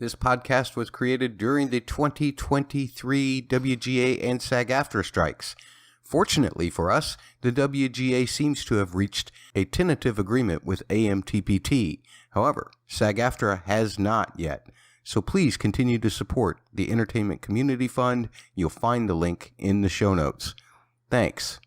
This podcast was created during the 2023 WGA and SAG-AFTRA strikes. Fortunately for us, the WGA seems to have reached a tentative agreement with AMTPT. However, SAG-AFTRA has not yet. So please continue to support the Entertainment Community Fund. You'll find the link in the show notes. Thanks.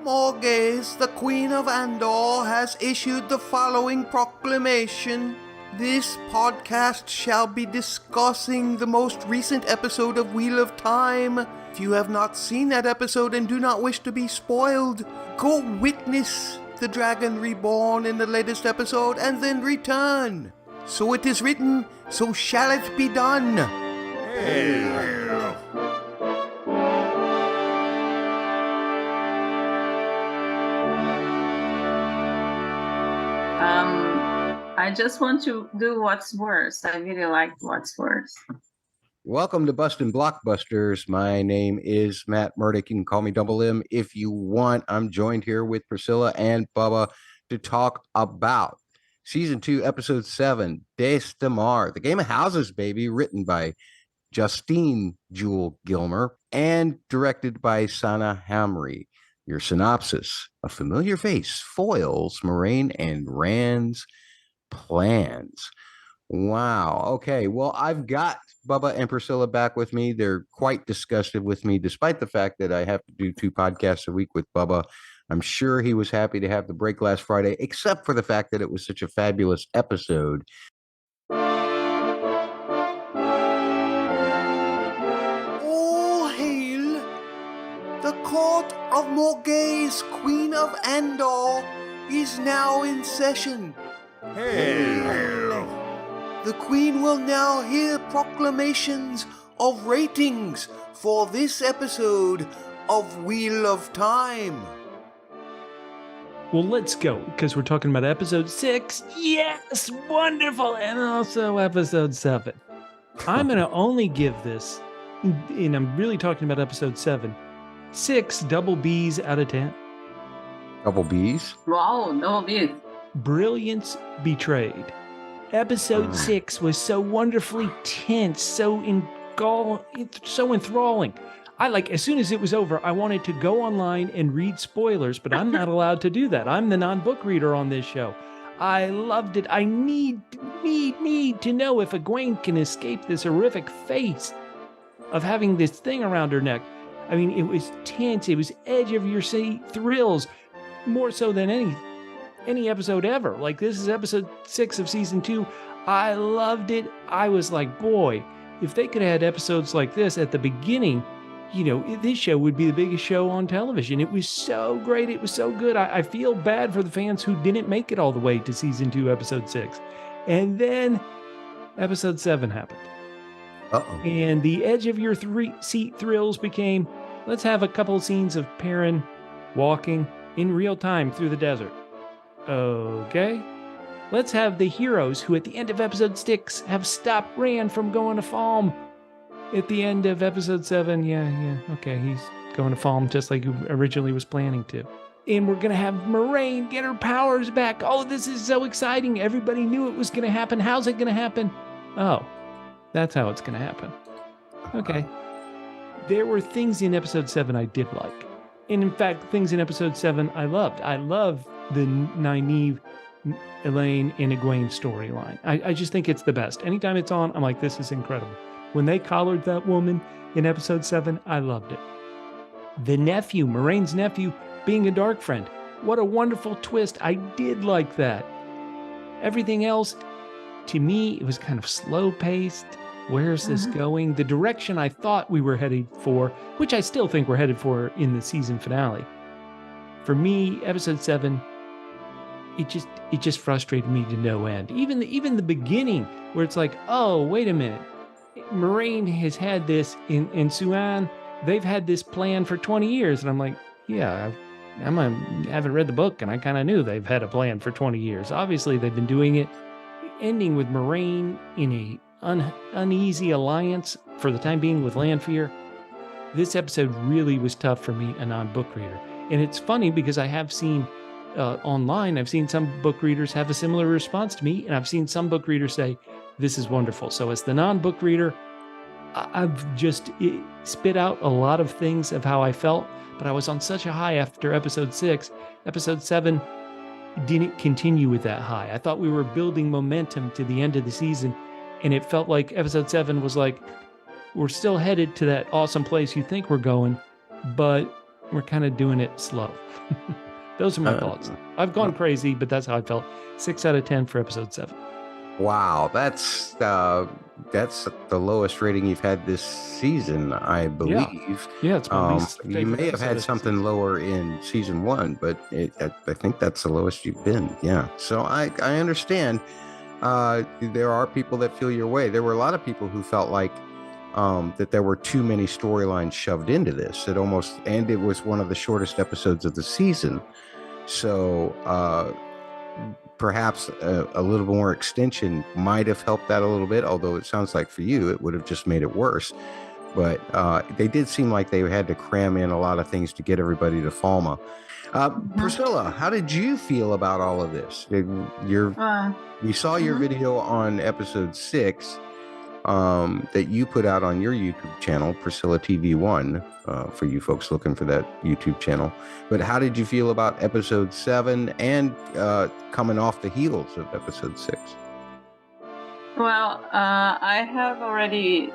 Morghese, the Queen of Andor, has issued the following proclamation. This podcast shall be discussing the most recent episode of Wheel of Time. If you have not seen that episode and do not wish to be spoiled, go witness the Dragon Reborn in the latest episode and then return. So it is written, so shall it be done. I just want to do What's Worse. I really liked What's Worse. Welcome to Bustin' Blockbusters. My name is Matt Murdock. You can call me Double M if you want. I'm joined here with Priscilla and Bubba to talk about Season 2, Episode 7, Dae'mar, The Game of Houses, baby, written by Justine Jewel Gilmer and directed by Sana Hamri. Your synopsis: a familiar face foils Moiraine and Rand's plans. Wow. Okay. Well, I've got Bubba and Priscilla back with me. They're quite disgusted with me, despite the fact that I have to do 2 podcasts a week with Bubba. I'm sure he was happy to have the break last Friday, except for the fact that it was such a fabulous episode. All hail! The court of Morghese, Queen of Andor, is now in session. The Queen will now hear proclamations of ratings for this episode of Wheel of Time. Well, let's go, because we're talking about episode 6. Yes, wonderful, and also episode 7. I'm going to only give this, and I'm really talking about episode 7, 6 double B's out of 10. Double B's? Wow, no big. Brilliance betrayed. Episode 6 was so wonderfully tense, so enthralling. As soon as it was over, I wanted to go online and read spoilers, but I'm not allowed to do that. I'm the non-book reader on this show. I loved it. I need to know if Egwene can escape this horrific fate of having this thing around her neck. I mean, it was tense. It was edge of your seat thrills, more so than any episode ever. Like, this is episode 6 of season 2. I loved it. I was like, boy, if they could have had episodes like this at the beginning, this show would be the biggest show on television. It was so great. It was so good. I feel bad for the fans who didn't make it all the way to season 2, episode 6. And then episode 7 happened. Uh-oh. And the edge of your seat thrills became, let's have a couple of scenes of Perrin walking in real time through the desert. Okay. Let's have the heroes who at the end of episode 6 have stopped Rand from going to Falme. At the end of episode 7, okay, he's going to Falme just like he originally was planning to. And we're going to have Moiraine get her powers back. Oh, this is so exciting. Everybody knew it was going to happen. How's it going to happen? Oh, that's how it's going to happen. Okay. There were things in episode 7 I did like. And in fact, things in episode 7 I loved. I love the Nynaeve, Elaine, and Egwene storyline. I just think it's the best. Anytime it's on, I'm like, this is incredible. When they collared that woman in episode 7, I loved it. The nephew, Moraine's nephew, being a Darkfriend. What a wonderful twist. I did like that. Everything else, to me, it was kind of slow-paced. Where's this going? The direction I thought we were headed for, which I still think we're headed for in the season finale. For me, episode 7, it just frustrated me to no end. Even the beginning, where it's like, oh, wait a minute. Moiraine has had this in Siu-raine. They've had this plan for 20 years. And I'm like, yeah, I haven't read the book, and I kind of knew they've had a plan for 20 years. Obviously, they've been doing it, ending with Moiraine in a uneasy alliance for the time being with Lanfear. This episode really was tough for me, a non-book reader. And it's funny because I have seen online, I've seen some book readers have a similar response to me, and I've seen some book readers say, this is wonderful. So as the non-book reader, I've just spit out a lot of things of how I felt, but I was on such a high after episode 6. Episode 7 didn't continue with that high. I thought we were building momentum to the end of the season, and it felt like episode 7 was like, we're still headed to that awesome place you think we're going, but we're kind of doing it slow. Those are my thoughts. I've gone crazy, but that's how I felt. 6 out of 10 for episode 7. Wow, that's the lowest rating you've had this season, I believe. Yeah, it's my least You favorite may have episode had of something season. lower in season 1, but I think that's the lowest you've been. Yeah, so I understand. There are people that feel your way. There were a lot of people who felt like that there were too many storylines shoved into this. It was one of the shortest episodes of the season. So perhaps a little more extension might have helped that a little bit, although it sounds like for you, it would have just made it worse. But they did seem like they had to cram in a lot of things to get everybody to Falme. Priscilla, how did you feel about all of this? We saw your video on episode 6 that you put out on your YouTube channel, Priscilla TV1, for you folks looking for that YouTube channel. But how did you feel about episode 7 and coming off the heels of episode 6? Well, I have already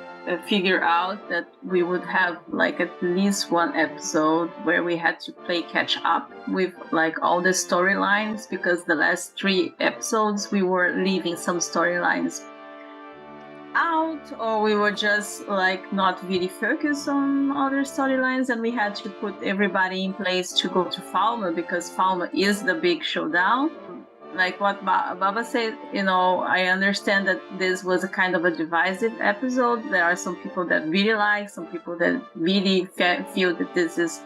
figured out that we would have like at least one episode where we had to play catch up with like all the storylines, because the last 3 episodes we were leaving some storylines out, or we were just like not really focused on other storylines, and we had to put everybody in place to go to Falme, because Falme is the big showdown. Like what Bubba said, I understand that this was a kind of a divisive episode. There are some people that really like, some people that really feel that this is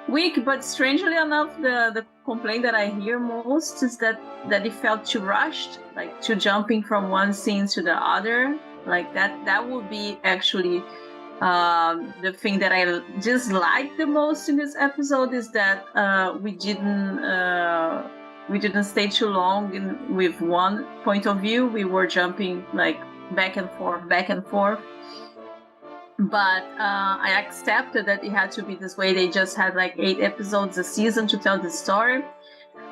weak, but strangely enough, the complaint that I hear most is that it felt too rushed, like too jumping from one scene to the other. Like that would be actually the thing that I just like the most in this episode, is that we didn't stay too long with one point of view. We were jumping like back and forth. But I accepted that it had to be this way. They just had like 8 episodes a season to tell the story.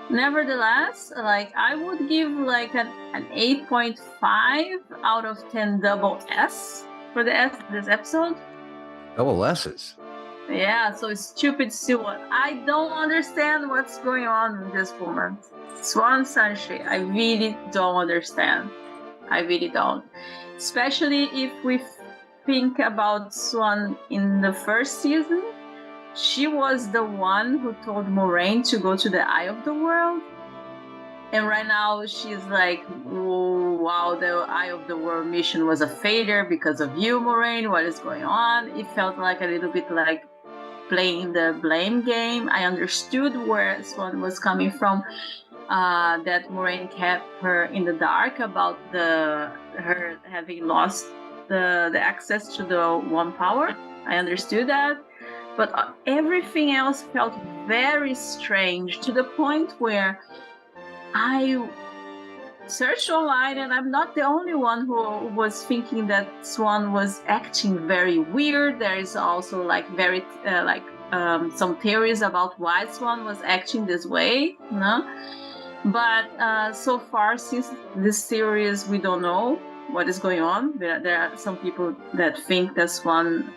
Nevertheless, like I would give like an 8.5 out of 10 double S for this episode. Double S's. Yeah, so stupid Swan. I don't understand what's going on with this woman. Swan Sanshi, I really don't understand. I really don't. Especially if we think about Swan in the first season. She was the one who told Moiraine to go to the Eye of the World. And right now she's like, oh, wow, the Eye of the World mission was a failure because of you, Moiraine. What is going on? It felt like a little bit like playing the blame game. I understood where Swan was coming from, that Moiraine kept her in the dark about her having lost the access to the One Power. I understood that. But everything else felt very strange, to the point where I searched online, and I'm not the only one who was thinking that Swan was acting very weird. There is also like some theories about why Swan was acting this way, But so far, since this series, we don't know what is going on. There are some people that think that Swan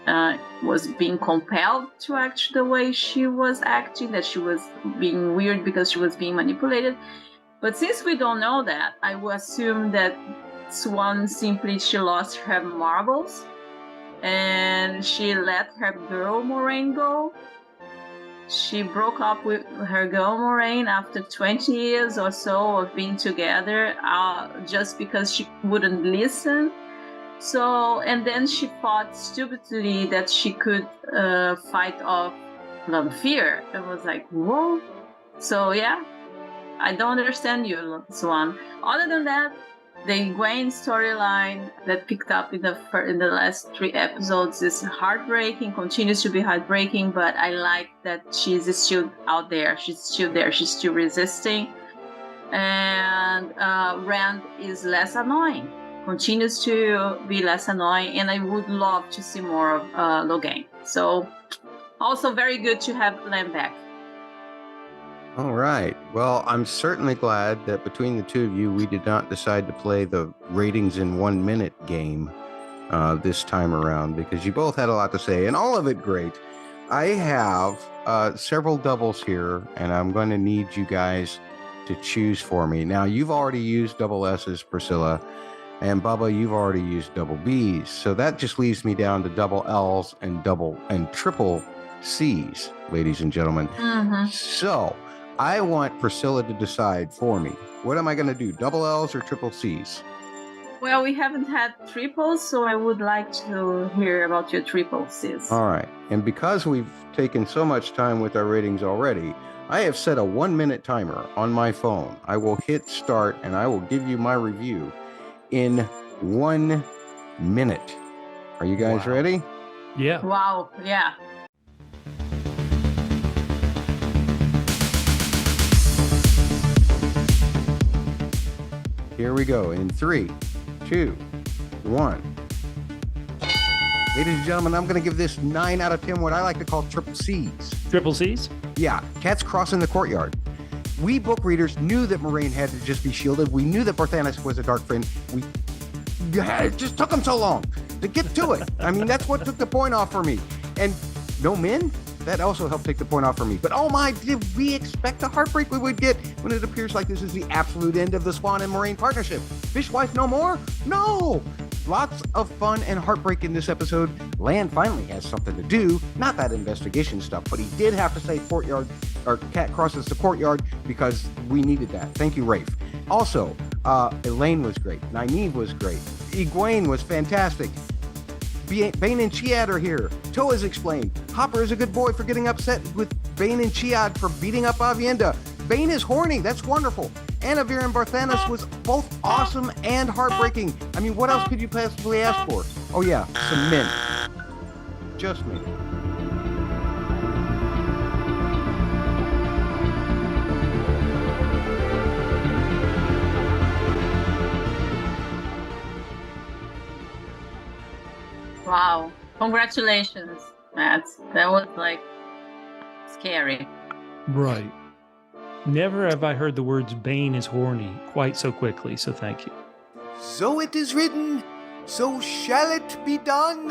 was being compelled to act the way she was acting, that she was being weird because she was being manipulated. But since we don't know that, I will assume that Swan she lost her marbles and she let her girl Moiraine go. She broke up with her girl Moiraine after 20 years or so of being together, just because she wouldn't listen. So, and then she thought stupidly that she could fight off Lanfear. It was like, whoa. So yeah, I don't understand you, Swan. Other than that, The Gwen storyline that picked up in the last 3 episodes is heartbreaking, continues to be heartbreaking, but I like that she's still out there. She's still there. She's still resisting. And Rand is less annoying, continues to be less annoying, and I would love to see more of Logain. So also very good to have Len back. All right. Well, I'm certainly glad that between the two of you, we did not decide to play the ratings in 1 minute game this time around, because you both had a lot to say, and all of it great. I have several doubles here, and I'm going to need you guys to choose for me. Now, you've already used double S's, Priscilla, and Bubba, you've already used double B's. So that just leaves me down to double L's and triple C's, ladies and gentlemen. Mm-hmm. So I want Priscilla to decide for me. What am I going to do, double L's or triple C's? Well, we haven't had triples, so I would like to hear about your triple C's. All right. And because we've taken so much time with our ratings already, I have set a 1 minute timer on my phone. I will hit start and I will give you my review in 1 minute. Are you guys ready? Yeah. Wow, yeah. Here we go in 3, 2, 1. Ladies and gentlemen, I'm going to give this 9 out of 10, what I like to call triple C's. Triple C's? Yeah, cats crossing the courtyard. We book readers knew that Moiraine had to just be shielded. We knew that Barthanes was a dark friend. It just took them so long to get to it. I mean, that's what took the point off for me. And no men? That also helped take the point off for me. But oh my, did we expect the heartbreak we would get when it appears like this is the absolute end of the Swan and Moiraine partnership? Fishwife no more? No! Lots of fun and heartbreak in this episode. Lan finally has something to do, not that investigation stuff, but he did have to say courtyard, or cat crosses the courtyard, because we needed that. Thank you, Rafe. Also, Elaine was great. Nynaeve was great. Egwene was fantastic. Bane and Chiad are here. Toa is explained. Hopper is a good boy for getting upset with Bane and Chiad for beating up Avienda. Bane is horny. That's wonderful. Annavir and Barthanes was both awesome and heartbreaking. I mean, what else could you possibly ask for? Oh yeah, some mint. Just mint. Wow. Congratulations, Matt. That was like scary. Right. Never have I heard the words Bane is horny quite so quickly, so thank you. So it is written, so shall it be done.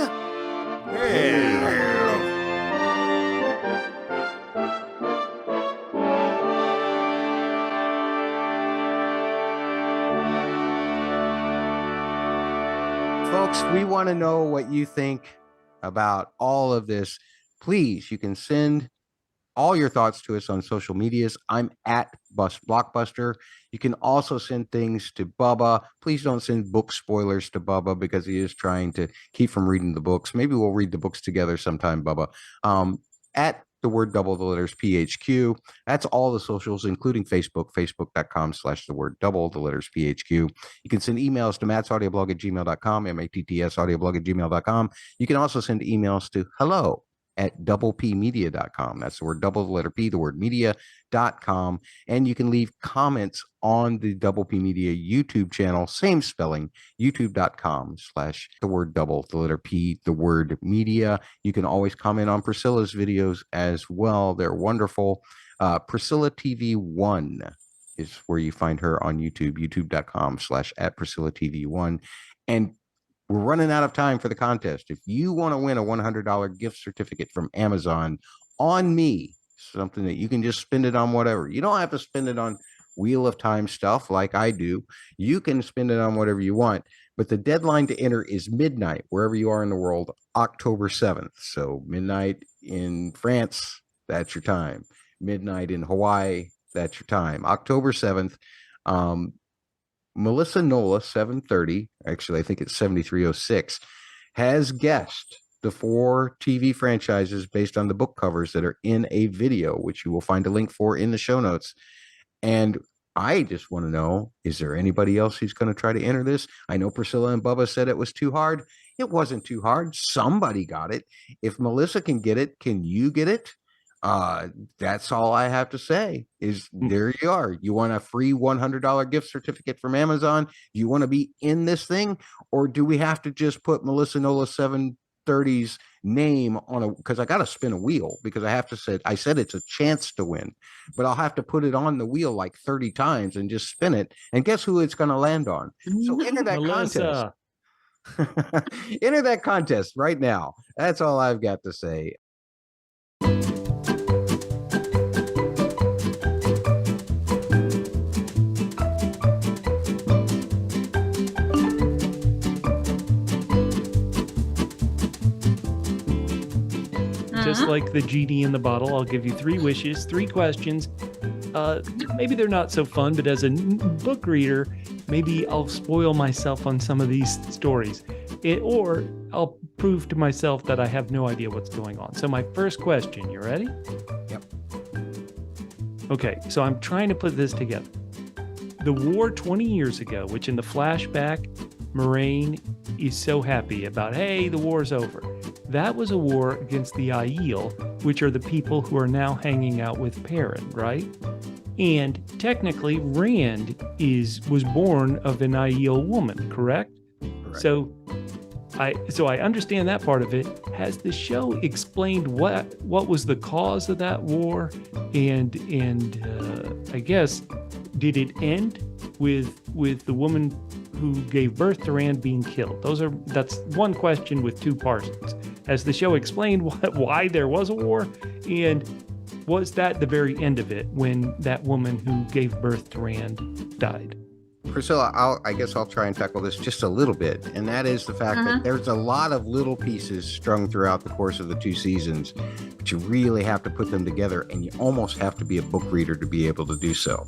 Folks, we want to know what you think about all of this. Please, you can send all your thoughts to us on social medias. I'm at Blockbuster. You can also send things to Bubba. Please don't send book spoilers to Bubba, because he is trying to keep from reading the books. Maybe we'll read the books together sometime, Bubba. At the word double the letters PHQ. That's all the socials, including Facebook, facebook.com/the word double the letters PHQ. You can send emails to mattsaudioblog@gmail.com, mattsaudioblog@gmail.com. You can also send emails to hello@doublepmedia.com. That's the word double, the letter P, the word media.com. And you can leave comments on the Double P Media YouTube channel, same spelling, youtube.com/the word double, the letter P, the word media. You can always comment on Priscilla's videos as well. They're wonderful. Priscilla TV1 is where you find her on YouTube, youtube.com/@Priscilla TV1. And we're running out of time for the contest. If you want to win a $100 gift certificate from Amazon on me, something that you can just spend it on whatever. You don't have to spend it on Wheel of Time stuff like I do. You can spend it on whatever you want. But the deadline to enter is midnight, wherever you are in the world, October 7th. So midnight in France, that's your time. Midnight in Hawaii, that's your time. October 7th. Melissa Nola, 730, actually, I think it's 7306, has guessed the 4 TV franchises based on the book covers that are in a video, which you will find a link for in the show notes. And I just want to know, is there anybody else who's going to try to enter this? I know Priscilla and Bubba said it was too hard. It wasn't too hard. Somebody got it. If Melissa can get it, can you get it? That's all I have to say is there you are. You want a free $100 gift certificate from Amazon? Do you want to be in this thing? Or do we have to just put Melissa Nola 730's name on a, because I got to spin a wheel because I said it's a chance to win, but I'll have to put it on the wheel like 30 times and just spin it. And guess who it's going to land on? So enter that contest. Enter that contest right now. That's all I've got to say. Just like the genie in the bottle, I'll give you 3 wishes, 3 questions. Maybe they're not so fun, but as a book reader, maybe I'll spoil myself on some of these stories. Or I'll prove to myself that I have no idea what's going on. So my first question, you ready? Yep. Okay, so I'm trying to put this together. The war 20 years ago, which in the flashback, Moiraine is so happy about, hey, the war's over. That was a war against the Aiel, which are the people who are now hanging out with Perrin, right? And technically, Rand was born of an Aiel woman, correct? Correct. So I understand that part of it. Has the show explained what was the cause of that war? And I guess, did it end with the woman who gave birth to Rand being killed? That's one question with 2 parts. Has the show explained why there was a war? And was that the very end of it when that woman who gave birth to Rand died? Priscilla, I guess I'll try and tackle this just a little bit. And that is the fact that there's a lot of little pieces strung throughout the course of the 2 seasons, but you really have to put them together, and you almost have to be a book reader to be able to do so.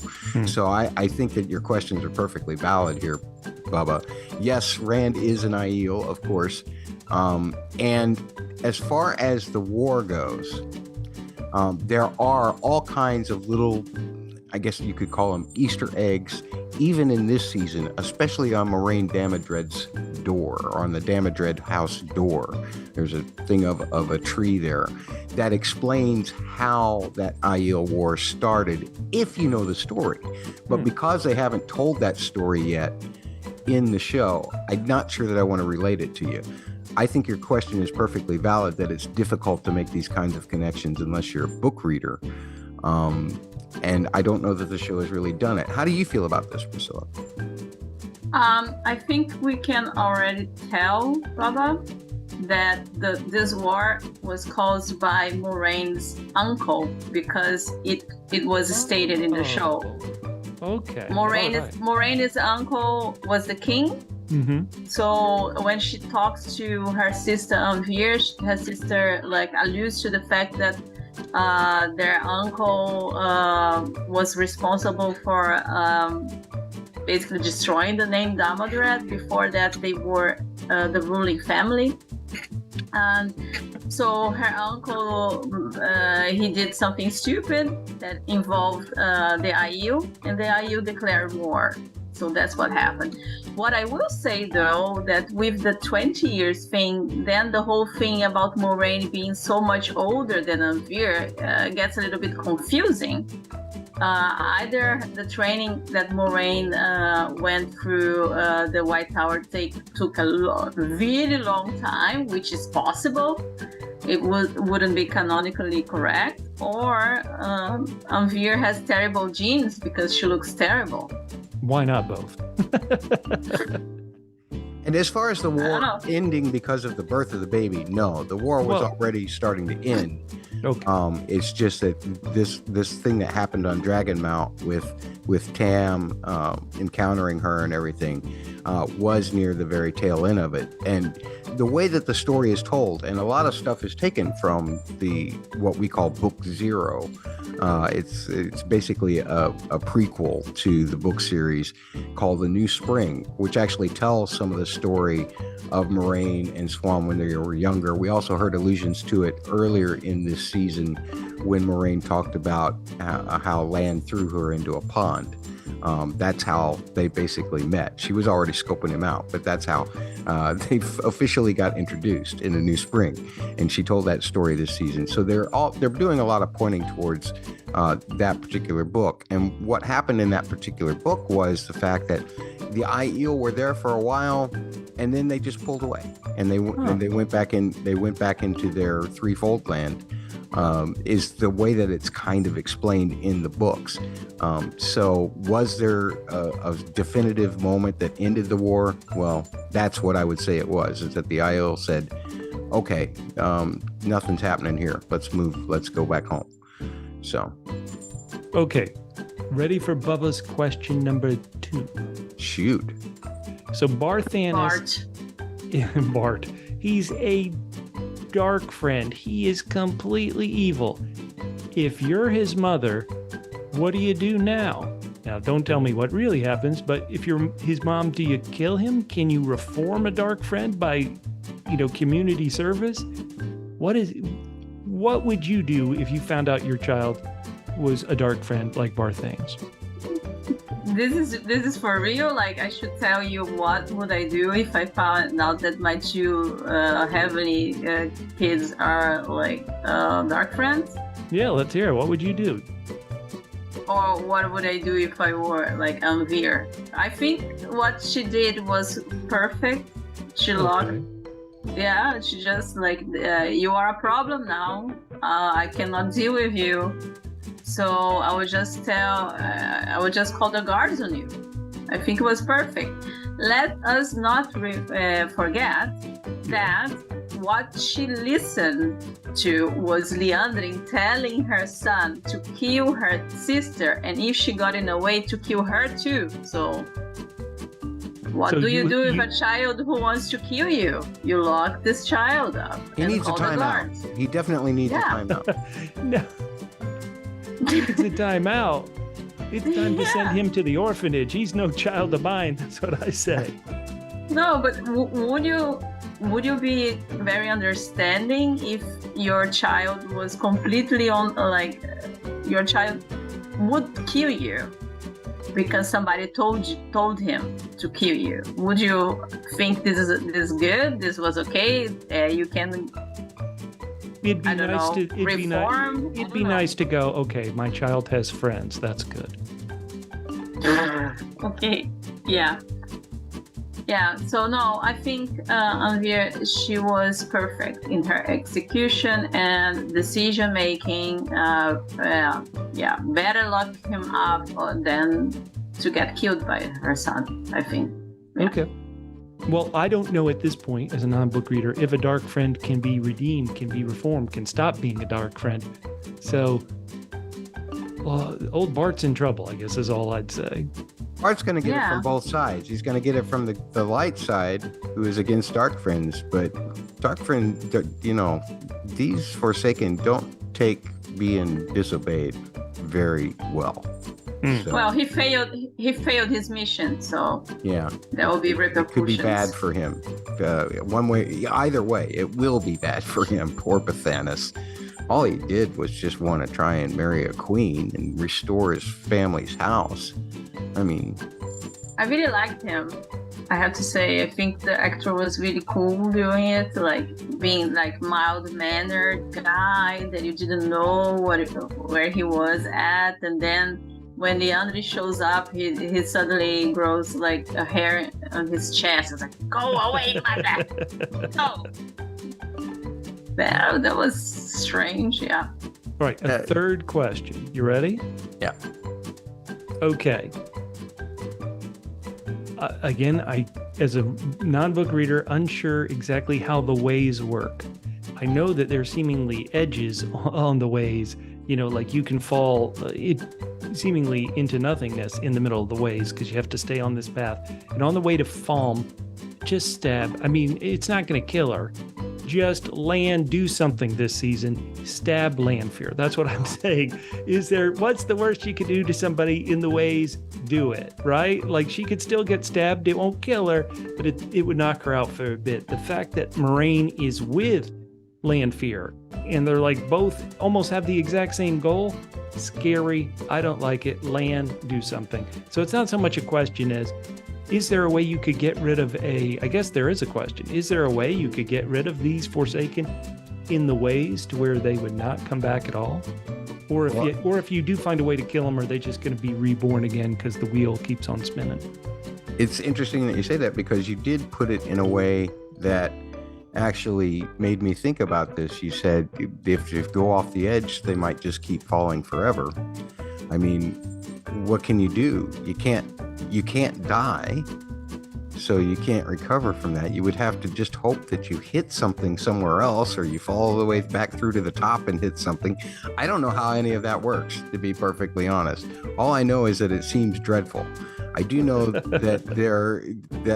So I think that your questions are perfectly valid here, Bubba. Yes, Rand is an Aiel, of course. And as far as the war goes, there are all kinds of little, I guess you could call them Easter eggs, even in this season, especially on Moiraine Damodred's door, or on the Damodred house door. There's a thing of a tree there that explains how that Aiel war started, if you know the story. But because they haven't told that story yet in the show, I'm not sure that I want to relate it to you. I think your question is perfectly valid, that it's difficult to make these kinds of connections unless you're a book reader. And I don't know that the show has really done it. How do you feel about this, Priscilla? I think we can already tell, Bubba, that this war was caused by Moraine's uncle, because it was stated in the show. Okay. Moraine's uncle was the king. Mm-hmm. So when she talks to her sister Lanfear, her sister alludes to the fact that their uncle was responsible for basically destroying the name Damodred. Before that, they were the ruling family. And so her uncle, he did something stupid that involved the Aiel, and the Aiel declared war. So that's what happened. What I will say, though, that with the 20 years thing, then the whole thing about Moiraine being so much older than Lanfear gets a little bit confusing. Either the training that Moiraine went through the White Tower took a really long time, which is possible. It wouldn't be canonically correct. Or Lanfear has terrible genes because she looks terrible. Why not both? And as far as the war ending because of the birth of the baby, no, the war was already starting to end. Okay. It's just that this thing that happened on Dragonmount with Tam encountering her and everything was near the very tail end of it. And the way that the story is told, and a lot of stuff is taken from what we call Book Zero. It's basically a prequel to the book series called The New Spring, which actually tells some of the story of Moiraine and Shmalme when they were younger. We also heard allusions to it earlier in this season when Moiraine talked about how Lan threw her into a pond. That's how they basically met. She was already scoping him out, but that's how they officially got introduced in the New Spring. And she told that story this season. So they're doing a lot of pointing towards that particular book. And what happened in that particular book was the fact that the Aiel were there for a while, and then they just pulled away, and they went back into their threefold land. Is the way that it's kind of explained in the books. So was there a definitive moment that ended the war? Well, that's what I would say it was, is that the Aiel said, okay, nothing's happening here. Let's move. Let's go back home. So. Okay. Ready for Bubba's question number 2. Shoot. So Barthanes. Bart. He's a dark friend. He is completely evil. If you're his mother, what do you do now? Now, don't tell me what really happens, but if you're his mom, do you kill him? Can you reform a dark friend by, community service? What would you do if you found out your child was a dark friend like Barthanes? This is for real. Like, I should tell you what would I do if I found out that my two heavenly kids are like dark friends? Yeah, let's hear it. What would you do? Or what would I do if I were like Lanfear? I think what she did was perfect. She locked. Yeah, she just like, you are a problem now. I cannot deal with you. So I would just call the guards on you. I think it was perfect. Let us not forget that what she listened to was Liandrin telling her son to kill her sister, and if she got in a way, to kill her too. So what do you do with a child who wants to kill you? You lock this child up. He needs a timeout. He definitely needs a timeout. No. He needs a timeout. It's time to send him to the orphanage. He's no child of mine. That's what I say. No, but would you be very understanding if your child was completely on, like, your child would kill you because somebody told him to kill you? Would you think this is good? This was okay? You can. It'd be nice to go, okay, my child has friends. That's good. Okay. Yeah. Yeah. So no, I think Lanfear, she was perfect in her execution and decision making. Better lock him up than to get killed by her son, I think. Yeah. Okay. Well, I don't know at this point, as a non-book reader, if a dark friend can be redeemed, can be reformed, can stop being a dark friend. So, old Bart's in trouble, I guess is all I'd say. Bart's going to get it from both sides. He's going to get it from the light side, who is against dark friends. But dark friends, these Forsaken don't take being disobeyed very well. So, well, he failed his mission, so yeah, there will be repercussions. It could be bad for him. One way, either way, it will be bad for him. Poor Barthanes. All he did was just want to try and marry a queen and restore his family's house. I mean, I really liked him. I have to say, I think the actor was really cool doing it, like being like mild-mannered guy that you didn't know where he was at, and then when Liandrin shows up, he suddenly grows like a hair on his chest. It's like, go away, my dad. No. That was strange, yeah. All right, a third question. You ready? Yeah. Okay. Again, I, as a non-book reader, unsure exactly how the ways work. I know that there's seemingly edges on the ways, like you can fall seemingly into nothingness in the middle of the ways because you have to stay on this path. And on the way to Falme, just stab. I mean, it's not going to kill her. Just do something this season. Stab Lanfear. That's what I'm saying. What's the worst you could do to somebody in the ways? Do it, right? Like, she could still get stabbed. It won't kill her, but it would knock her out for a bit. The fact that Moiraine is with Lanfear and they're like both almost have the exact same goal. Scary. I don't like it. Land, do something. So it's not so much a question as, is there a way you could get rid of I guess there is a question. Is there a way you could get rid of these Forsaken in the ways to where they would not come back at all? Or if you do find a way to kill them, are they just going to be reborn again because the wheel keeps on spinning? It's interesting that you say that, because you did put it in a way that actually made me think about this. You said if you go off the edge, they might just keep falling forever. I mean, what can you do? You can't die, so you can't recover from that. You would have to just hope that you hit something somewhere else, or you fall all the way back through to the top and hit something. I don't know how any of that works, to be perfectly honest. All I know is that it seems dreadful. I do know that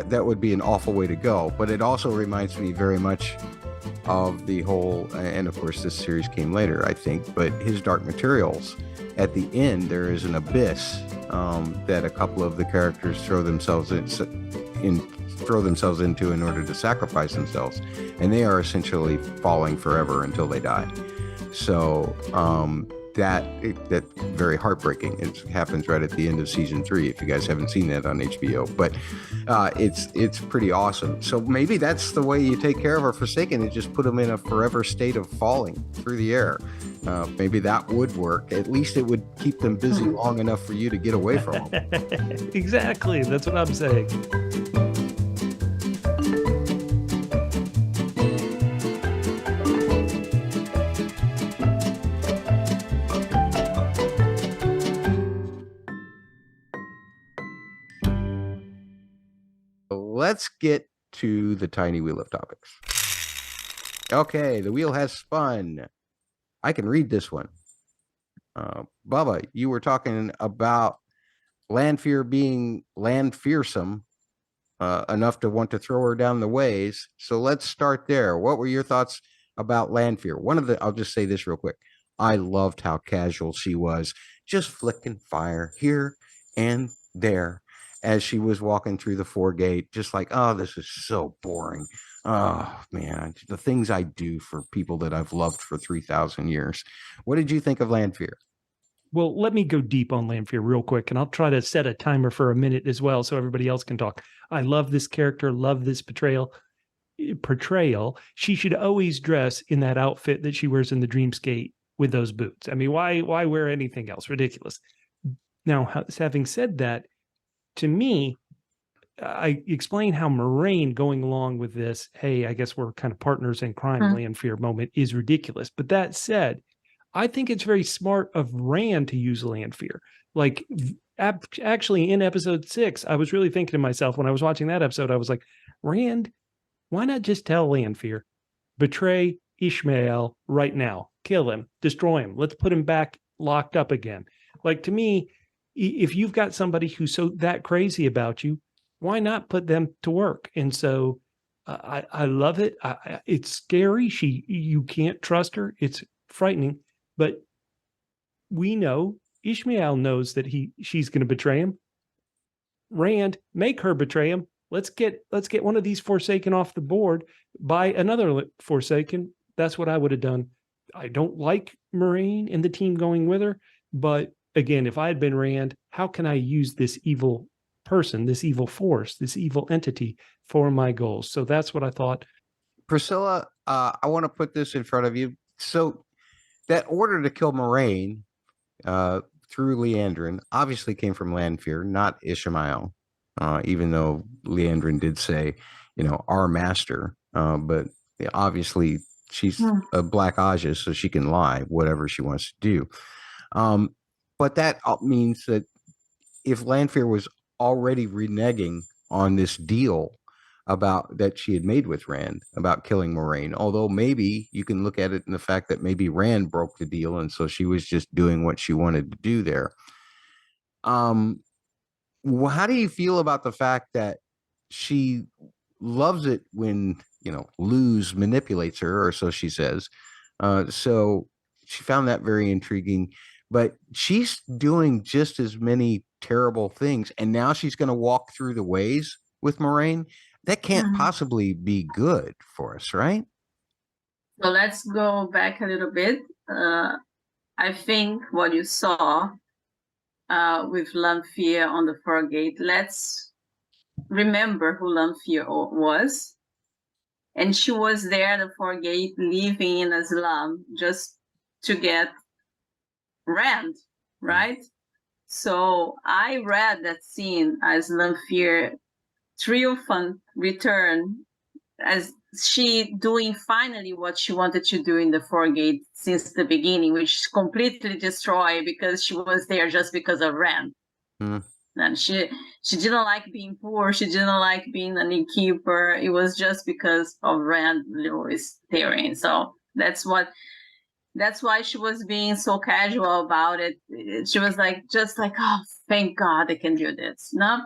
that would be an awful way to go, but it also reminds me very much of the whole, and of course this series came later, I think, but his Dark Materials. At the end, there is an abyss that a couple of the characters throw themselves into in order to sacrifice themselves, and they are essentially falling forever until they die. So that's very heartbreaking. It happens right at the end of season 3. If you guys haven't seen that on HBO, but it's pretty awesome. So maybe that's the way you take care of our Forsaken, and just put them in a forever state of falling through the air. Maybe that would work. At least it would keep them busy long enough for you to get away from them. Exactly. That's what I'm saying. Let's get to the tiny wheel of topics. Okay, the wheel has spun. I can read this one. Bubba, you were talking about Lanfear being Lanfearsome enough to want to throw her down the ways. So let's start there. What were your thoughts about Lanfear? I'll just say this real quick. I loved how casual she was, just flicking fire here and there as she was walking through the foregate, just like, oh, this is so boring. Oh, man, the things I do for people that I've loved for 3,000 years. What did you think of Lanfear? Well, let me go deep on Lanfear real quick, and I'll try to set a timer for a minute as well so everybody else can talk. I love this character, love this portrayal. She should always dress in that outfit that she wears in the Dreamscape with those boots. I mean, why wear anything else? Ridiculous. Now, having said that, to me, I explain how Moiraine going along with this, hey, I guess we're kind of partners in crime, Lanfear moment is ridiculous. But that said, I think it's very smart of Rand to use Lanfear. Like, actually, in episode 6, I was really thinking to myself when I was watching that episode, I was like, Rand, why not just tell Lanfear, betray Ishmael right now, kill him, destroy him, let's put him back locked up again. Like, to me, if you've got somebody who's so that crazy about you, why not put them to work? And so I love it. It's scary. You can't trust her. It's frightening. But we know Ishmael knows that she's going to betray him. Rand, make her betray him. Let's get one of these Forsaken off the board by another Forsaken. That's what I would have done. I don't like Moiraine and the team going with her, but again, if I had been Rand, how can I use this evil person, this evil force, this evil entity for my goals? So that's what I thought. Priscilla, I want to put this in front of you. So that order to kill Moiraine through Liandrin obviously came from Lanfear, not Ishmael, even though Liandrin did say, our master. But obviously she's a Black Ajah, so she can lie, whatever she wants to do. But that means that if Lanfear was already reneging on this deal that she had made with Rand about killing Moiraine, although maybe you can look at it in the fact that maybe Rand broke the deal, and so she was just doing what she wanted to do there. How do you feel about the fact that she loves it when, Luz manipulates her, or so she says? So she found that very intriguing. But she's doing just as many terrible things, and now she's going to walk through the ways with Moiraine. That can't possibly be good for us, right? So let's go back a little bit. I think what you saw with Lanfear on the Fargate, let's remember who Lanfear was. And she was there at the Fargate living in a slum just to get rent, right? So I read that scene as Lanfear triumphant return, as she doing finally what she wanted to do in the Fargate since the beginning, which completely destroyed because she was there just because of rent. And she didn't like being poor. She didn't like being an innkeeper. It was just because of Rand Lewis Theory. So that's why she was being so casual about it. She was like, just like, oh, thank God I can do this. No.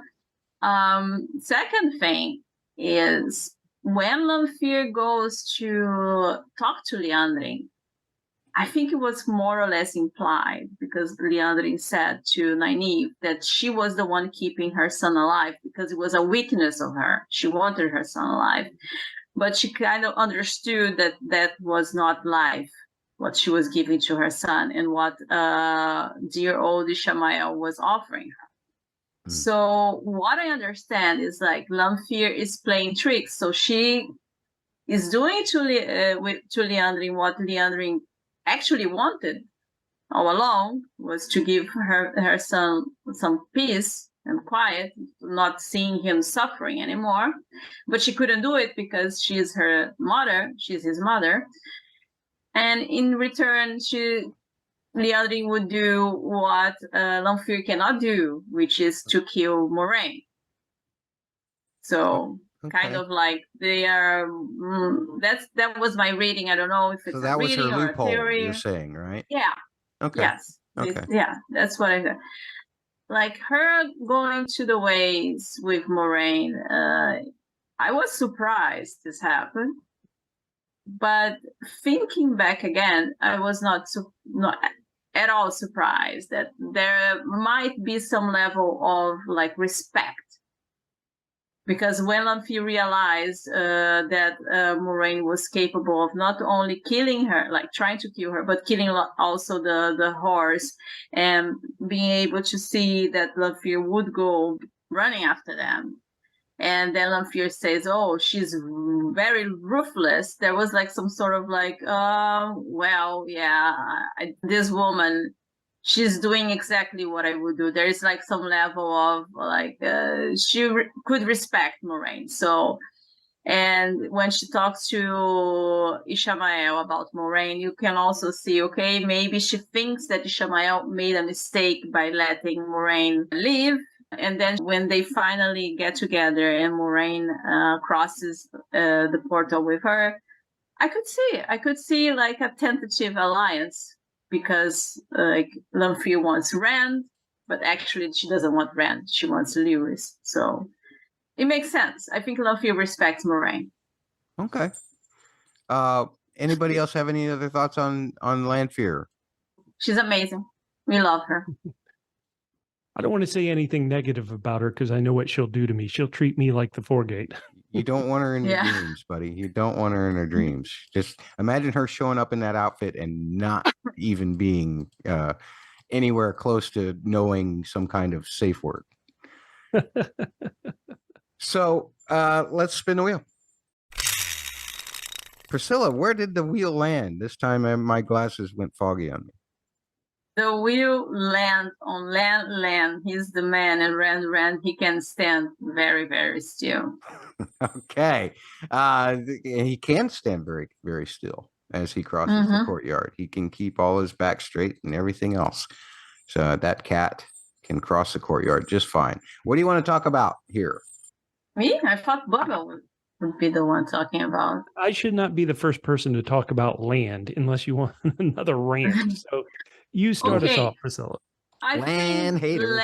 Second thing is when Lanfear goes to talk to Liandrin, I think it was more or less implied because Liandrin said to Nynaeve that she was the one keeping her son alive because it was a weakness of her. She wanted her son alive, but she kind of understood that that was not life, what she was giving to her son and what dear old Ishamael was offering her. So what I understand is like Lanfear is playing tricks. So she is doing to Liandrin what Liandrin actually wanted all along, was to give her son some peace and quiet, not seeing him suffering anymore. But she couldn't do it because she's her mother, she's his mother. And in return, Liandrin would do what Lanfear cannot do, which is to kill Moiraine. So kind of like they are. That was my reading. I don't know if it's so that a was her reading or a loophole. theory. You're saying, right? Yeah. Okay. Yes. Okay. Yeah, that's what I. Like her going to the ways with Moiraine. I was surprised this happened, but thinking back again, I was not at all surprised that there might be some level of like respect. Because when Lanfear realized that Moiraine was capable of not only killing her, like trying to kill her, but killing also the horse, and being able to see that Lanfear would go running after them. And then Lanfear says, oh, she's very ruthless. There was like some sort of like, well, yeah, this woman, she's doing exactly what I would do. There is like some level of like, she could respect Moiraine. So, and when she talks to Ishamael about Moiraine, you can also see, okay, maybe she thinks that Ishamael made a mistake by letting Moiraine live. And then when they finally get together and Moiraine crosses the portal with her, I could see like a tentative alliance because like Lanfear wants Rand, but actually she doesn't want Rand. She wants Lewis. So it makes sense. I think Lanfear respects Moiraine. Okay. Anybody else have any other thoughts on Lanfear? She's amazing. We love her. I don't want to say anything negative about her because I know what she'll do to me. She'll treat me like the Fargate. You don't want her in your dreams, buddy. You don't want her in her dreams. Just imagine her showing up in that outfit and not even being anywhere close to knowing some kind of safe word. So let's spin the wheel. Priscilla, where did the wheel land? This time my glasses went foggy on me. The wheel land on land. He's the man, and Rand, he can stand very, very still. Okay. He can stand very, very still as he crosses the courtyard. He can keep all his back straight and everything else. So that cat can cross the courtyard just fine. What do you want to talk about here? Me? I thought Bubba would be the one talking about. I should not be the first person to talk about land unless you want another rant. So you start us off, Priscilla. Land haters.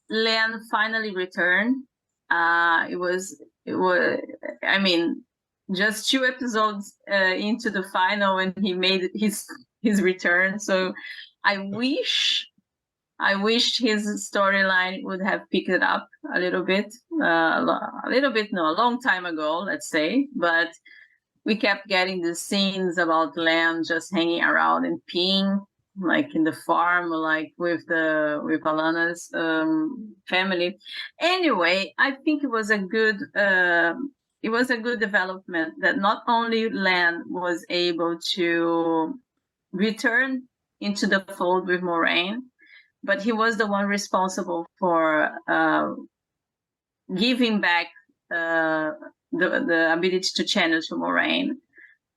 Land finally returned. It was. I mean, just 2 episodes into the final, and he made his return. So I wish his storyline would have picked it up a little bit. A long time ago, let's say. But we kept getting the scenes about Lan just hanging around and peeing, like in the farm, like with Alana's family. Anyway, I think it was a good development that not only Lan was able to return into the fold with Moiraine, but he was the one responsible for giving back the ability to channel to Moiraine.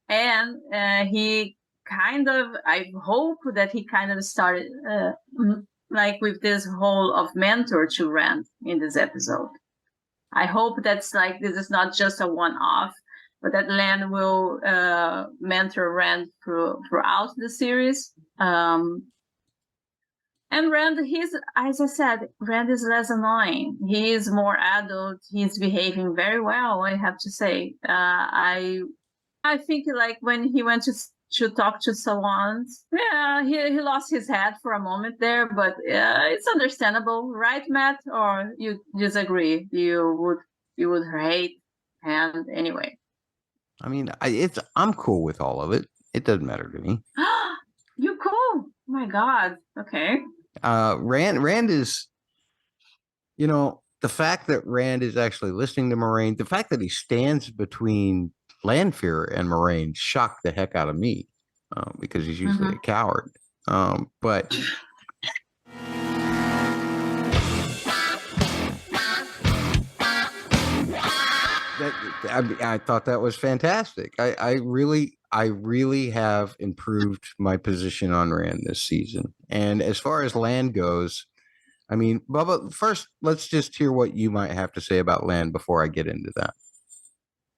And he kind of, I hope that he kind of started like with this whole of mentor to Rand in this episode. I hope that's like, this is not just a one-off, but that Lan will mentor Rand throughout the series. And Rand, as I said, Rand is less annoying. He is more adult. He's behaving very well, I have to say. I think like when he went to talk to Salons, yeah, he lost his head for a moment there, but it's understandable, right, Matt? Or you disagree? You would hate Rand anyway. I mean, I'm cool with all of it. It doesn't matter to me. You're cool. Oh my God. Okay. Rand is, the fact that Rand is actually listening to Moiraine, the fact that he stands between Lanfear and Moiraine shocked the heck out of me, because he's usually a coward. But I thought that was fantastic. I really have improved my position on Rand this season. And as far as Lan goes, I mean, Bubba, first, let's just hear what you might have to say about Lan before I get into that.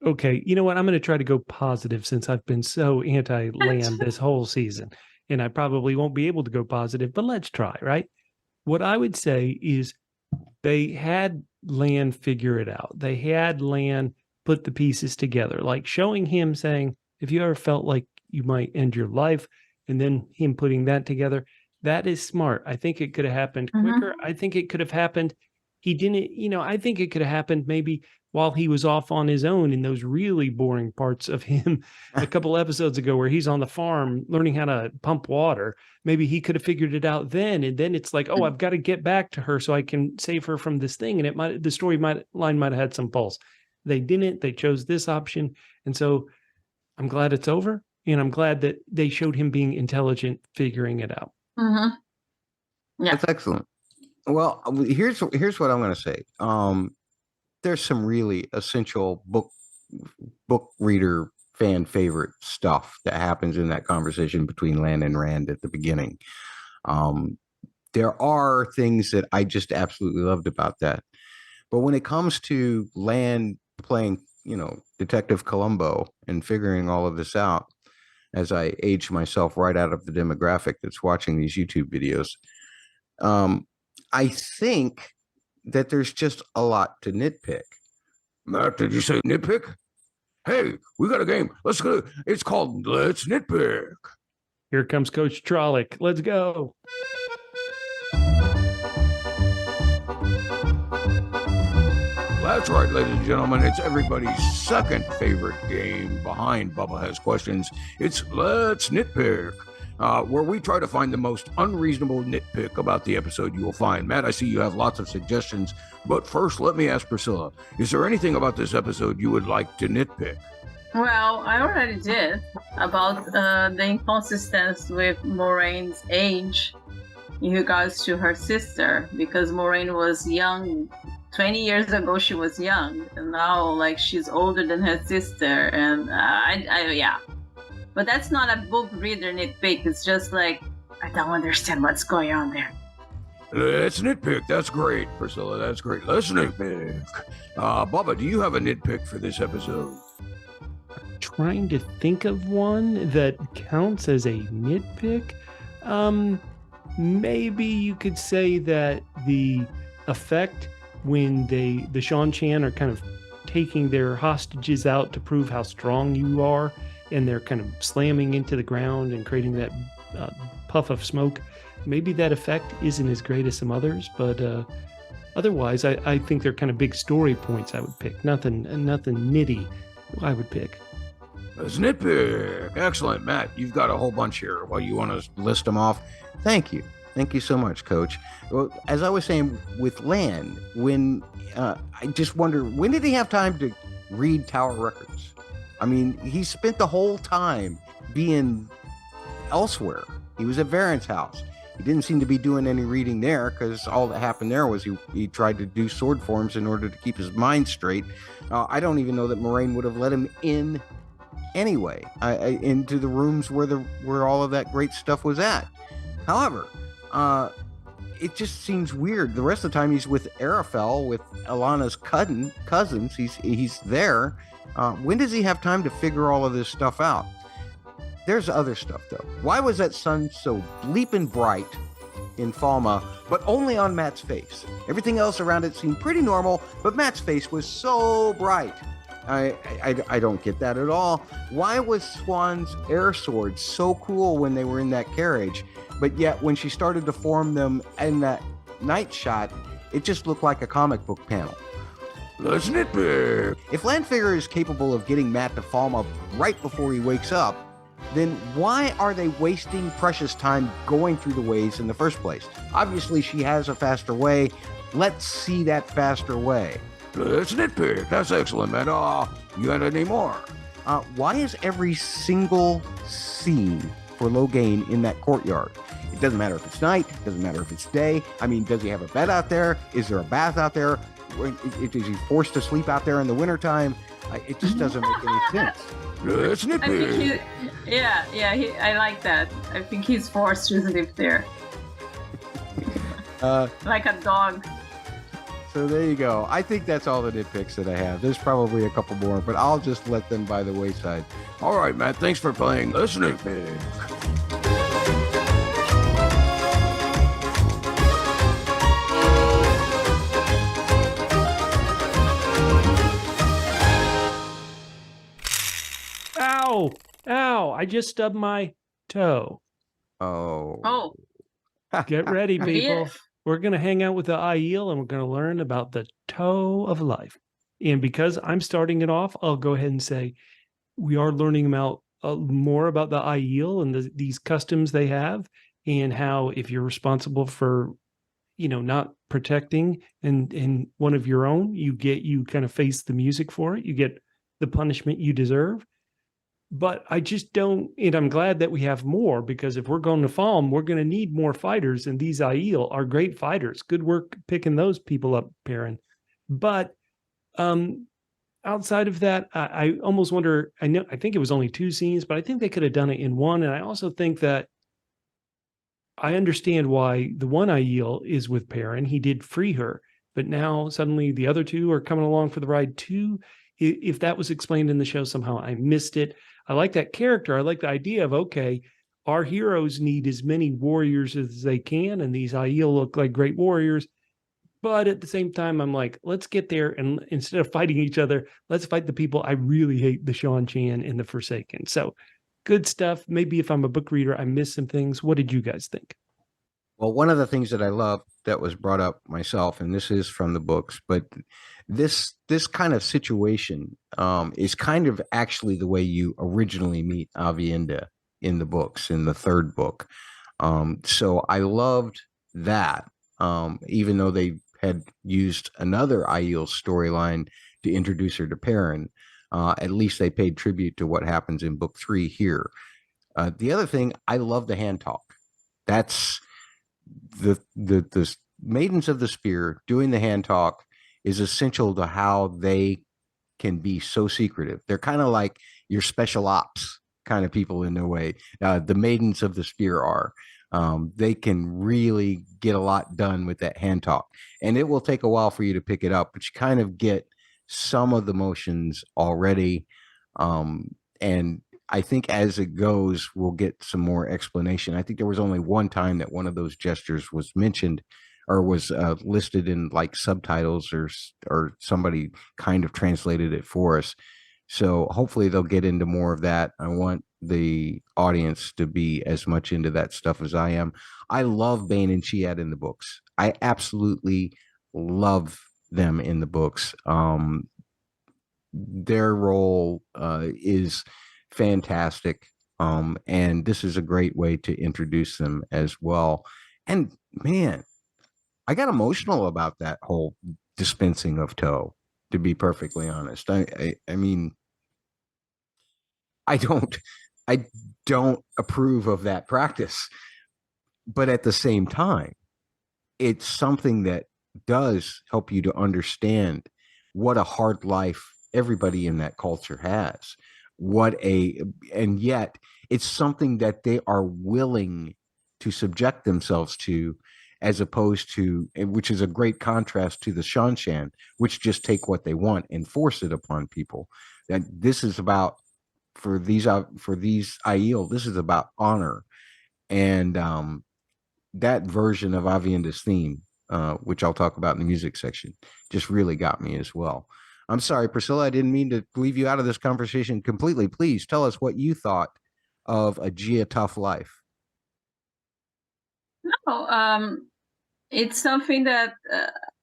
Okay, you know what? I'm going to try to go positive since I've been so anti-Lan this whole season. And I probably won't be able to go positive, but let's try, right? What I would say is they had Lan figure it out. They had Lan put the pieces together, like showing him saying, if you ever felt like you might end your life, and then him putting that together, that is smart. I think it could have happened quicker. I think it could have happened. He didn't, I think it could have happened maybe while he was off on his own in those really boring parts of him a couple episodes ago where he's on the farm learning how to pump water. Maybe he could have figured it out then. And then it's like, oh, I've got to get back to her so I can save her from this thing. And the story line might have had some pulse. They didn't. They chose this option. And so I'm glad it's over. And I'm glad that they showed him being intelligent, figuring it out. Yeah. That's excellent. Well, here's what I'm going to say. There's some really essential book reader fan favorite stuff that happens in that conversation between Lan and Rand at the beginning. There are things that I just absolutely loved about that. But when it comes to Lan playing, Detective Columbo and figuring all of this out, as I age myself right out of the demographic that's watching these YouTube videos, I think that there's just a lot to nitpick. Matt, did you say nitpick? Hey, we got a game. Let's go. It's called Let's Nitpick. Here comes Coach Trollick. Let's go. That's right, ladies and gentlemen. It's everybody's second favorite game behind Bubba Has Questions. It's Let's Nitpick, where we try to find the most unreasonable nitpick about the episode you will find. Matt, I see you have lots of suggestions, but first, let me ask Priscilla, is there anything about this episode you would like to nitpick? Well, I already did about the inconsistency with Moraine's age in regards to her sister, because Moiraine was young. 20 years ago, she was young, and now, like, she's older than her sister, and yeah. But that's not a book reader nitpick. It's just like, I don't understand what's going on there. Let's nitpick. That's great, Priscilla. That's great. Let's nitpick. Bubba, do you have a nitpick for this episode? I'm trying to think of one that counts as a nitpick. Maybe you could say that the effect when the Shan-Chan are kind of taking their hostages out to prove how strong you are, and they're kind of slamming into the ground and creating that puff of smoke. Maybe that effect isn't as great as some others, but otherwise, I think they're kind of big story points I would pick. Nothing nitty I would pick. That's Nitpick. Excellent, Matt. You've got a whole bunch here. Well, you want to list them off? Thank you. Thank you so much, Coach. Well, as I was saying with Lan, when I just wonder, when did he have time to read Tower Records? I mean, he spent the whole time being elsewhere. He was at Varen's house. He didn't seem to be doing any reading there because all that happened there was he tried to do sword forms in order to keep his mind straight. I don't even know that Moiraine would have let him in anyway, into the rooms where all of that great stuff was at. However, it just seems weird. The rest of the time he's with Arafel, with Alana's cousins. He's there. When does he have time to figure all of this stuff out? There's other stuff though. Why was that sun so bleeping bright in Falme, but only on Matt's face? Everything else around it seemed pretty normal, but Matt's face was so bright. I don't get that at all. Why was Swan's air sword so cool when they were in that carriage, but yet when she started to form them in that night shot, it just looked like a comic book panel? Let's nitpick. If Lanfear is capable of getting Matt to Falme right before he wakes up, then why are they wasting precious time going through the ways in the first place? Obviously, she has a faster way. Let's see that faster way. Let's nitpick. That's excellent, man. You got any more? Why is every single scene for Logain in that courtyard? It doesn't matter if it's night. It doesn't matter if it's day. I mean, does he have a bed out there? Is there a bath out there? Is he forced to sleep out there in the wintertime? It just doesn't make any sense. Let's nitpick. I like that. I think he's forced to live there. Like a dog. So there you go. I think that's all the nitpicks that I have. There's probably a couple more, but I'll just let them by the wayside. All right, Matt. Thanks for playing. Let's nitpick. Ow, I just stubbed my toe. Oh. Get ready, people. Yeah. We're going to hang out with the Aiel and we're going to learn about the toe of life. And because I'm starting it off, I'll go ahead and say we are learning about more about the Aiel and these customs they have, and how if you're responsible for, not protecting and one of your own, you kind of face the music for it. You get the punishment you deserve. But I just don't, and I'm glad that we have more, because if we're going to Falme, we're going to need more fighters, and these Aiel are great fighters. Good work picking those people up, Perrin. But outside of that, I almost wonder, I think it was only 2 scenes, but I think they could have done it in 1. And I also think that I understand why the one Aiel is with Perrin. He did free her, but now suddenly the other 2 are coming along for the ride too. If that was explained in the show somehow, I missed it. I like that character. I like the idea of, okay, our heroes need as many warriors as they can, and these Aiel look like great warriors. But at the same time, I'm like, let's get there, and instead of fighting each other, let's fight the people I really hate, the Shan Chan and the Forsaken. So good stuff. Maybe if I'm a book reader, I missed some things. What did you guys think? Well, one of the things that I love that was brought up myself, and this is from the books, but this kind of situation is kind of actually the way you originally meet Aviendha in the books, in the 3rd book. So I loved that, even though they had used another Aiel storyline to introduce her to Perrin. At least they paid tribute to what happens in book 3 here. The other thing, I love the hand talk. That's the Maidens of the Spear doing the hand talk is essential to how they can be so secretive. They're kind of like your special ops kind of people in their way. The Maidens of the Spear are. They can really get a lot done with that hand talk. And it will take a while for you to pick it up, but you kind of get some of the motions already. And I think as it goes, we'll get some more explanation. I think there was only one time that one of those gestures was mentioned or was listed in like subtitles, or somebody kind of translated it for us. So hopefully they'll get into more of that. I want the audience to be as much into that stuff as I am. I love Bane and Chiad in the books. I absolutely love them in the books. Their role is fantastic. And this is a great way to introduce them as well. And man, I got emotional about that whole dispensing of toe, to be perfectly honest. I mean, I don't I don't approve of that practice, but at the same time, it's something that does help you to understand what a hard life everybody in that culture has. And yet it's something that they are willing to subject themselves to, as opposed to, which is a great contrast to the Shanshan, which just take what they want and force it upon people. That this is about, for these Aiel, this is about honor. And that version of Avienda's theme, which I'll talk about in the music section, just really got me as well. I'm sorry, Priscilla, I didn't mean to leave you out of this conversation completely. Please tell us what you thought of a Ji'e'toh life. No, it's something that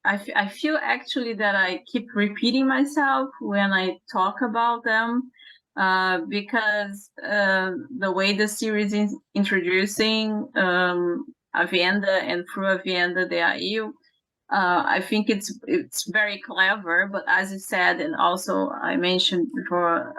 I feel actually that I keep repeating myself when I talk about them, because the way the series is introducing Avienda, and through Avienda the Aiel, I think it's very clever. But as you said, and also I mentioned before,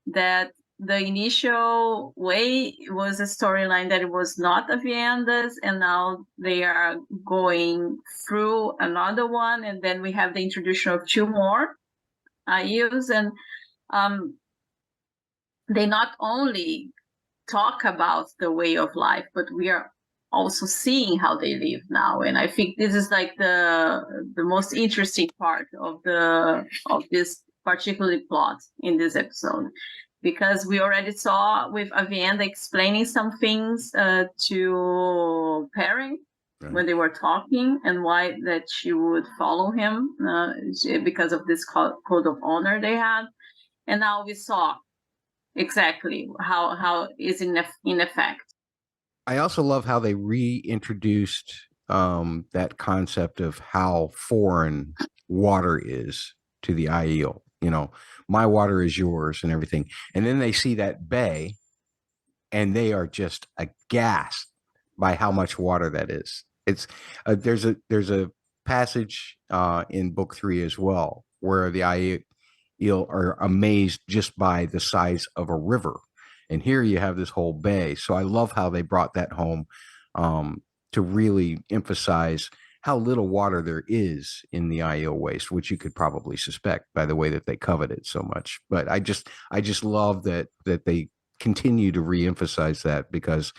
that the initial way was a storyline that it was not Avienda's, and now they are going through another one, and then we have the introduction of two more Aiels, and they not only talk about the way of life, but we are also seeing how they live now. And I think this is like the most interesting part of this particular plot in this episode, because we already saw with Avienda explaining some things to Perrin when they were talking, and why that she would follow him because of this code of honor they had. And now we saw exactly how is in effect. I also love how they reintroduced that concept of how foreign water is to the Aiel. You know, my water is yours and everything. And then they see that bay and they are just aghast by how much water that is. It's there's a passage in book 3 as well, where the Aiel are amazed just by the size of a river. And here you have this whole bay. So I love how they brought that home to really emphasize how little water there is in the Aiel waste, which you could probably suspect by the way that they covet it so much. But I just love that they continue to reemphasize that, because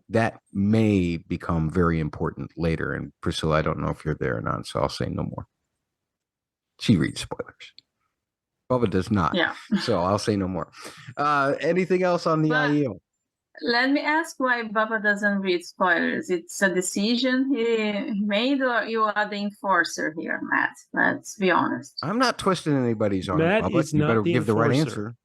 that may become very important later. And Priscilla, I don't know if you're there or not, so I'll say no more. She reads spoilers. Bubba does not. Yeah. So I'll say no more. Anything else on the Aiel? Let me ask why Bubba doesn't read spoilers. It's a decision he made, or you are the enforcer here, Matt? Let's be honest. I'm not twisting anybody's arm. Matt Bubba. is You not better the give the right enforcer. answer.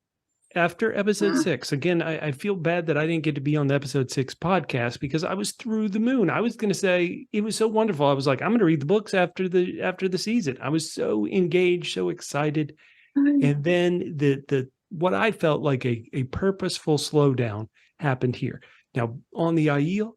After episode 6, again, I feel bad that I didn't get to be on the episode 6 podcast, because I was through the moon. I was going to say it was so wonderful. I was like, I'm going to read the books after the season. I was so engaged, so excited. And then the what I felt like a purposeful slowdown happened here. Now, on the Aiel,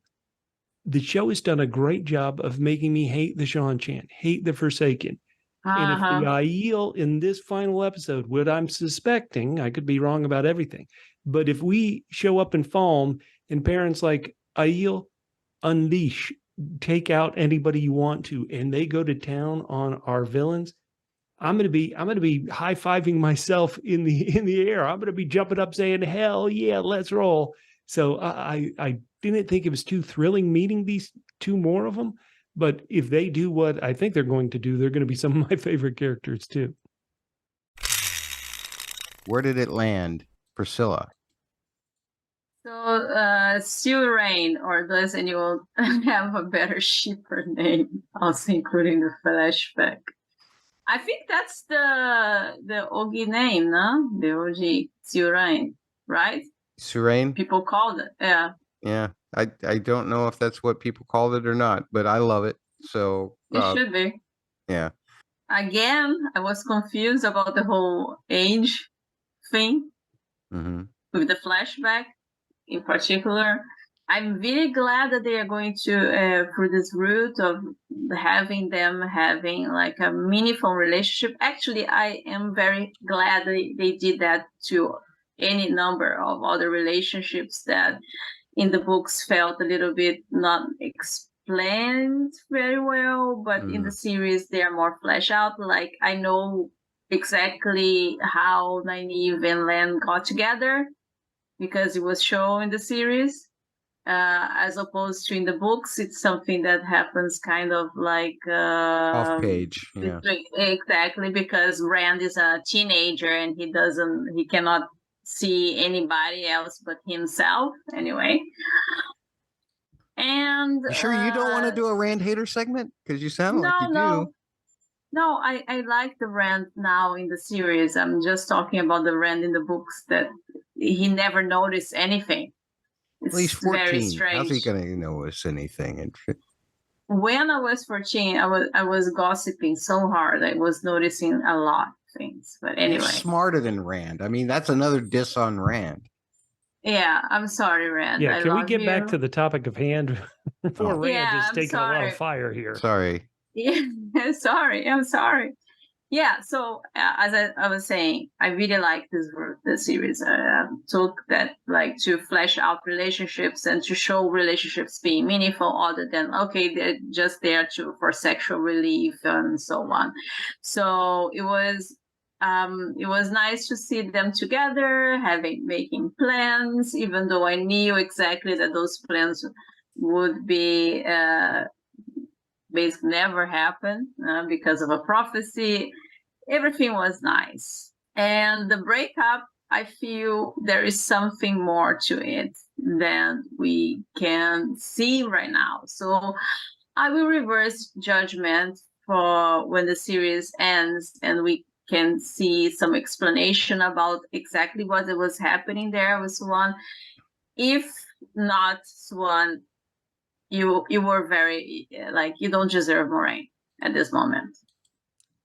the show has done a great job of making me hate the Shanshan, hate the Forsaken. And if the Aiel in this final episode, what I'm suspecting, I could be wrong about everything, but if we show up in Falme and Perrin's like, Aiel, unleash, take out anybody you want to, and they go to town on our villains, I'm gonna be high-fiving myself in the air. I'm gonna be jumping up saying, hell yeah, let's roll. So I didn't think it was too thrilling meeting these two more of them. But if they do what I think they're going to do, they're going to be some of my favorite characters too. Where did it land, Priscilla? So Siu-raine, or does anyone have a better shipper name, also including the flashback? I think that's the OG name, no? The OG Siu-raine, right? Siu-raine? People called it, yeah. Yeah, I don't know if that's what people called it or not, but I love it. So It should be. Yeah. Again, I was confused about the whole age thing. Mm-hmm. with the flashback in particular. I'm really glad that they are going to through this route of having them having like a meaningful relationship. Actually, I am very glad they did that to any number of other relationships that in the books felt a little bit not explained very well, but in the series they are more fleshed out. Like I know exactly how Nynaeve and Lan got together because it was shown in the series. As opposed to in the books, it's something that happens kind of like Off page. Yeah. exactly, because Rand is a teenager and he cannot see anybody else but himself anyway. And You sure you don't want to do a Rand hater segment? Because you sound like you do. No, I like the Rand now in the series. I'm just talking about the Rand in the books that he never noticed anything. It's Well, he's 14. very strange. How's he going to notice anything? When I was 14, I was gossiping so hard. I was noticing a lot of things. But anyway. You're smarter than Rand. I mean, that's another diss on Rand. Yeah, I'm sorry, Rand. Yeah, can we get back to the topic of hand before Rand is taking a lot of fire here? Sorry. Yeah, I'm sorry. Yeah, so as I was saying, I really like this series. Took that like to flesh out relationships and to show relationships being meaningful, other than okay, they're just there for sexual relief and so on. So it was nice to see them together, making plans, even though I knew exactly that those plans would be basically never happen because of a prophecy. Everything was nice. And the breakup, I feel there is something more to it than we can see right now. So I will reverse judgment for when the series ends and we can see some explanation about exactly what was happening there with Swan. If not, Swan, you were very like you don't deserve Moraine at this moment.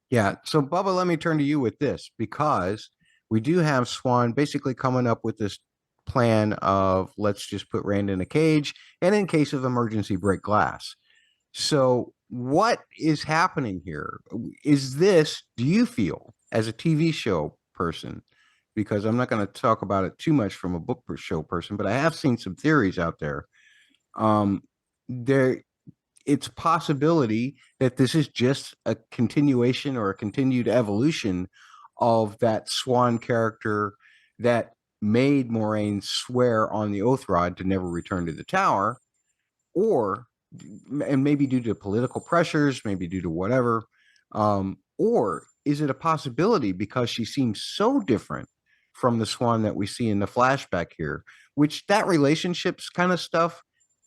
Yeah. So Bubba, let me turn to you with this, because we do have Swan basically coming up with this plan of let's just put Rand in a cage and in case of emergency break glass. So what is happening here? Is this, do you feel as a TV show person, because I'm not going to talk about it too much from a book show person, but I have seen some theories out there. It's a possibility that this is just a continuation or a continued evolution of that Swan character that made Moraine swear on the oath rod to never return to the tower, and maybe due to political pressures, maybe due to whatever, or is it a possibility because she seems so different from the Swan that we see in the flashback here, which that relationships kind of stuff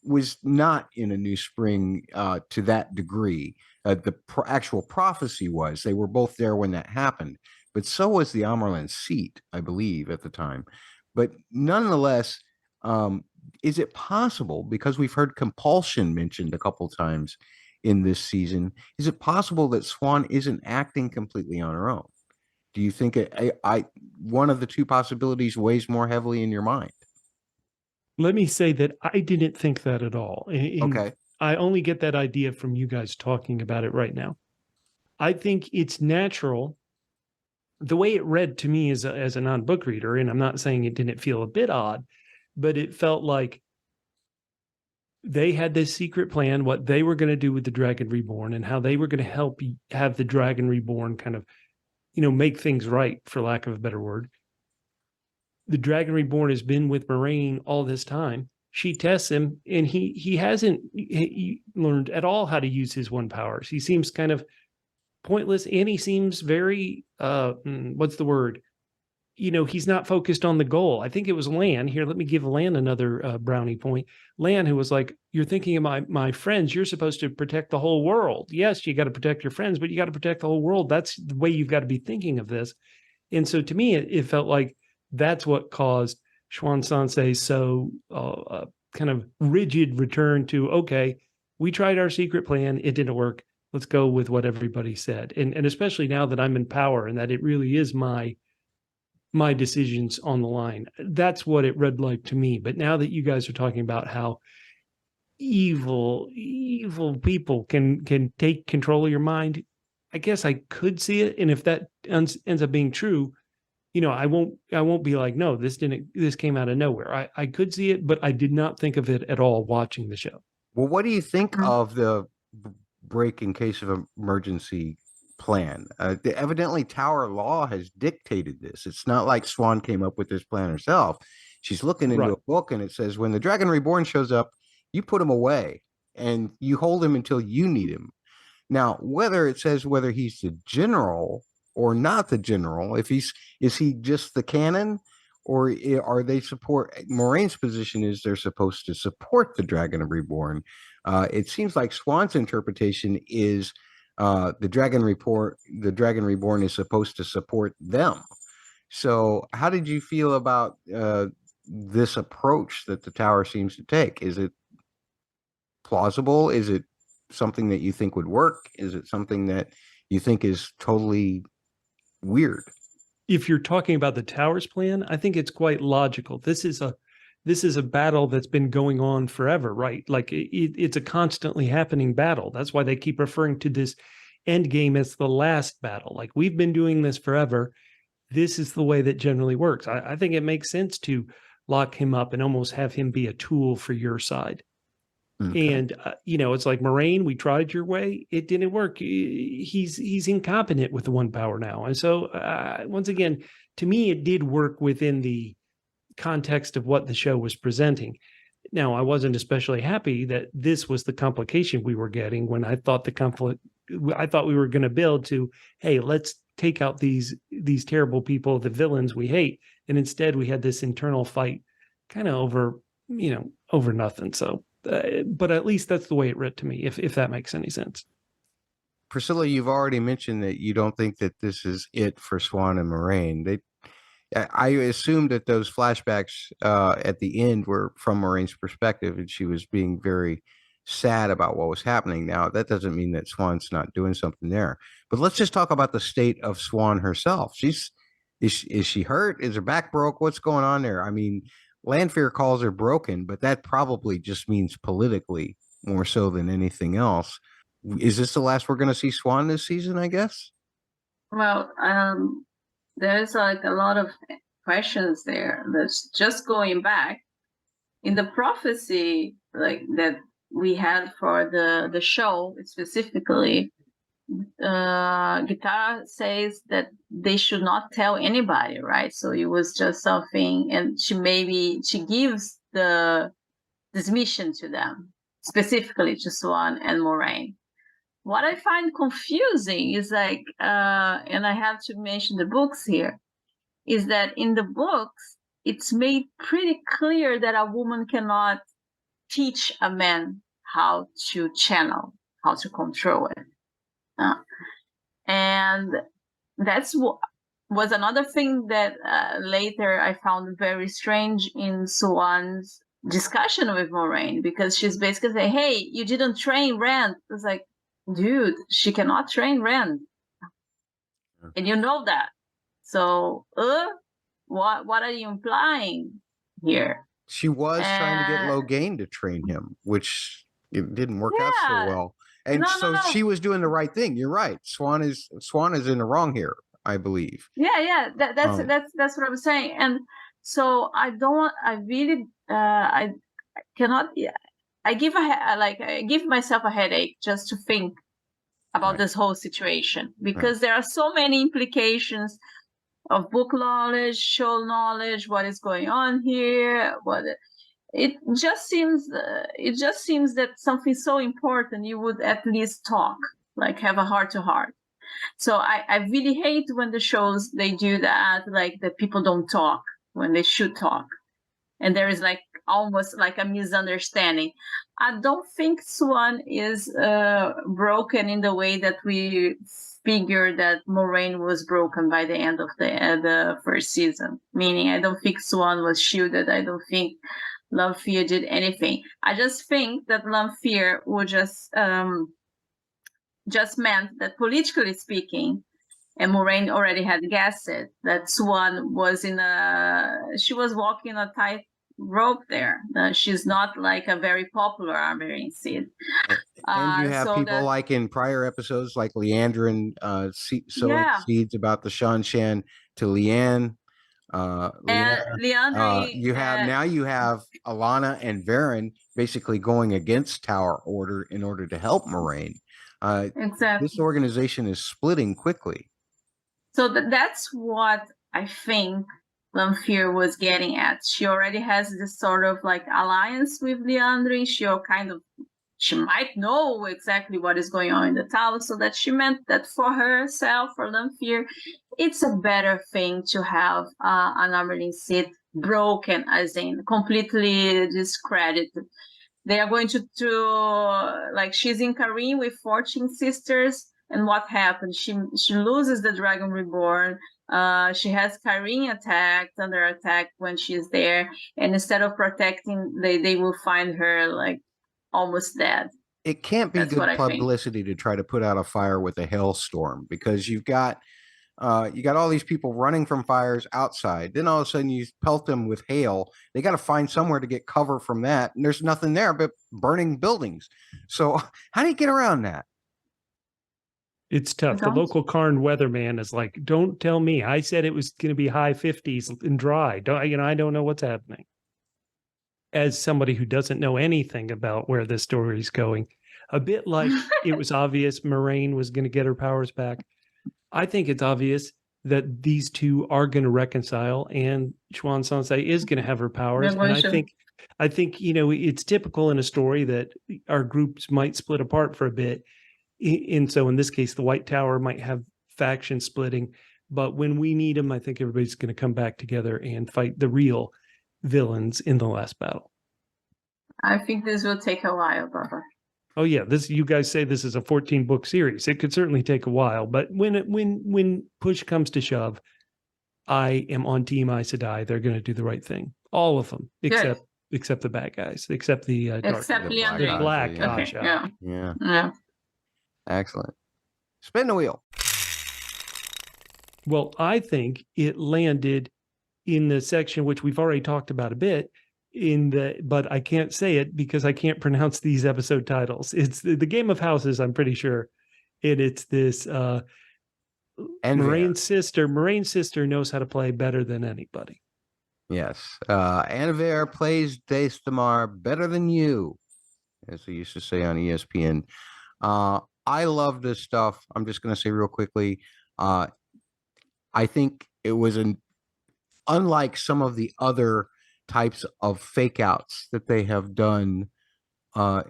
was not in A New Spring to that degree. The actual prophecy was they were both there when that happened, but so was the Amaryllis seat, I believe, at the time. But nonetheless, is it possible, because we've heard compulsion mentioned a couple times in this season, is it possible that Swan isn't acting completely on her own? Do you think one of the two possibilities weighs more heavily in your mind? Let me say that I didn't think that at all. Okay. I only get that idea from you guys talking about it right now. I think it's natural. The way it read to me as a non-book reader, and I'm not saying it didn't feel a bit odd, but it felt like they had this secret plan, what they were going to do with the Dragon Reborn and how they were going to help have the Dragon Reborn kind of, make things right, for lack of a better word. The Dragon Reborn has been with Moraine all this time. She tests him, and he hasn't learned at all how to use his one powers. He seems kind of pointless, and he seems very, what's the word? He's not focused on the goal. I think it was Lan. Here, let me give Lan another brownie point. Lan, who was like, you're thinking of my friends. You're supposed to protect the whole world. Yes, you got to protect your friends, but you got to protect the whole world. That's the way you've got to be thinking of this. And so to me, it felt like that's what caused Xuan Sansei's so kind of rigid return to, okay, we tried our secret plan. It didn't work. Let's go with what everybody said. And especially now that I'm in power and that it really is my my decisions on the line. That's what it read like to me. But now that you guys are talking about how evil people can take control of your mind, I guess I could see it. And if that ends up being true, I won't be like, no, this came out of nowhere. I could see it, but I did not think of it at all watching the show. Well, what do you think of the break in case of emergency plan? Evidently, Tower Law has dictated this. It's not like Swan came up with this plan herself. She's looking into a book, and it says when the Dragon Reborn shows up, you put him away and you hold him until you need him. Now, whether it says whether he's the general or not the general, is he just the cannon, or are they support? Moraine's position is they're supposed to support the Dragon Reborn. It seems like Swan's interpretation is the Dragon Reborn is supposed to support them. So, how did you feel about this approach that the Tower seems to take? Is it plausible? Is it something that you think would work? Is it something that you think is totally weird? If you're talking about the Tower's plan, I think it's quite logical. This is a battle that's been going on forever, right? Like it's a constantly happening battle. That's why they keep referring to this end game as the last battle. Like we've been doing this forever. This is the way that generally works. I think it makes sense to lock him up and almost have him be a tool for your side. Okay. And it's like Moraine, we tried your way, it didn't work. He's incompetent with the one power now, and so once again, to me, it did work within the context of what the show was presenting. Now, I wasn't especially happy that this was the complication we were getting when I thought I thought we were going to build to, hey, let's take out these terrible people, the villains we hate, and instead we had this internal fight, kind of over nothing. So. But at least that's the way it read to me, if that makes any sense. Priscilla, you've already mentioned that you don't think that this is it for Swan and Moraine. I assumed that those flashbacks at the end were from Moraine's perspective, and she was being very sad about what was happening. Now, that doesn't mean that Swan's not doing something there. But let's just talk about the state of Swan herself. Is she hurt? Is her back broke? What's going on there? I mean, Lanfear calls her broken, but that probably just means politically more so than anything else. Is this the last we're going to see Swan this season, I guess? Well, there's like a lot of questions there. That's just going back in the prophecy like that we had for the show specifically. Guitar says that they should not tell anybody, right? So it was just something, and she gives this mission to them, specifically to Swan and Moraine. What I find confusing is like, and I have to mention the books here, is that in the books it's made pretty clear that a woman cannot teach a man how to channel, how to control it. And that's was another thing that later I found very strange in Swan's discussion with Moraine, because she's basically saying, hey, you didn't train Rand. It's like, dude, she cannot train Rand. And you know that. So what are you implying here? She was trying to get Logain to train him, which it didn't work out so well. And no. She was doing the right thing. You're right. Swan is in the wrong here, I believe. Yeah. That's what I'm saying. And so I give myself a headache just to think about this whole situation, because there are so many implications of book knowledge, show knowledge, what is going on here, It just seems that something so important you would at least talk, like have a heart-to-heart. So I really hate when the shows, they do that, like that people don't talk when they should talk. And there is like almost like a misunderstanding. I don't think Swan is broken in the way that we figure that Moraine was broken by the end of the first season. Meaning I don't think Swan was shielded. I don't think Lanfear did anything. I just think that Lanfear would just meant that politically speaking, And Moraine already had guessed it, that Swan was she was walking a tight rope there. She's not like a very popular Armoring Seed. And you have so people that, like in prior episodes, like Leandrin sowing yeah, seeds about the Shan to Leanne. and Leandri, you have Alana and Varen basically going against Tower Order in order to help Moraine. exactly. This organization is splitting quickly. So that's what I think Lanfear was getting at. She already has this sort of like alliance with Leandri. She might know exactly what is going on in the tower, so that she meant that for herself, for Lanfear, it's a better thing to have an Armoring Seat broken, as in completely discredited. They are going to like, she's in Kareem with 14 sisters, and what happens? She loses the Dragon Reborn. She has Kareem under attack when she's there, and instead of protecting, they will find her like almost dead. It can't be good publicity to try to put out a fire with a hailstorm, because you got all these people running from fires outside. Then all of a sudden you pelt them with hail. They got to find somewhere to get cover from that, and there's nothing there but burning buildings. So how do you get around that? It's tough. The local Karn weatherman is like, "Don't tell me. I said it was going to be high 50s and dry. I don't know what's happening." As somebody who doesn't know anything about where this story is going, a bit like it was obvious Moraine was going to get her powers back. I think it's obvious that these two are going to reconcile, and Xuan Sansei is going to have her powers. And I think it's typical in a story that our groups might split apart for a bit. And so in this case, the White Tower might have faction splitting, but when we need them, I think everybody's going to come back together and fight the real villains in the last battle. I think this will take a while, Bubba. Oh yeah, you guys say this is a 14-book series. It could certainly take a while, but when push comes to shove, I am on Team Aes Sedai. They're going to do the right thing. All of them, except the bad guys, except the Black. Okay. Yeah. Excellent. Spin the wheel. Well, I think it landed in the section which we've already talked about a bit, but I can't say it because I can't pronounce these episode titles. It's the Game of Houses, I'm pretty sure. It's this Moraine's sister knows how to play better than anybody. Yes. Dae'mar plays Dae'mar better than you, as they used to say on ESPN. I love this stuff. I'm just going to say real quickly, I think it was unlike some of the other types of fake outs that they have done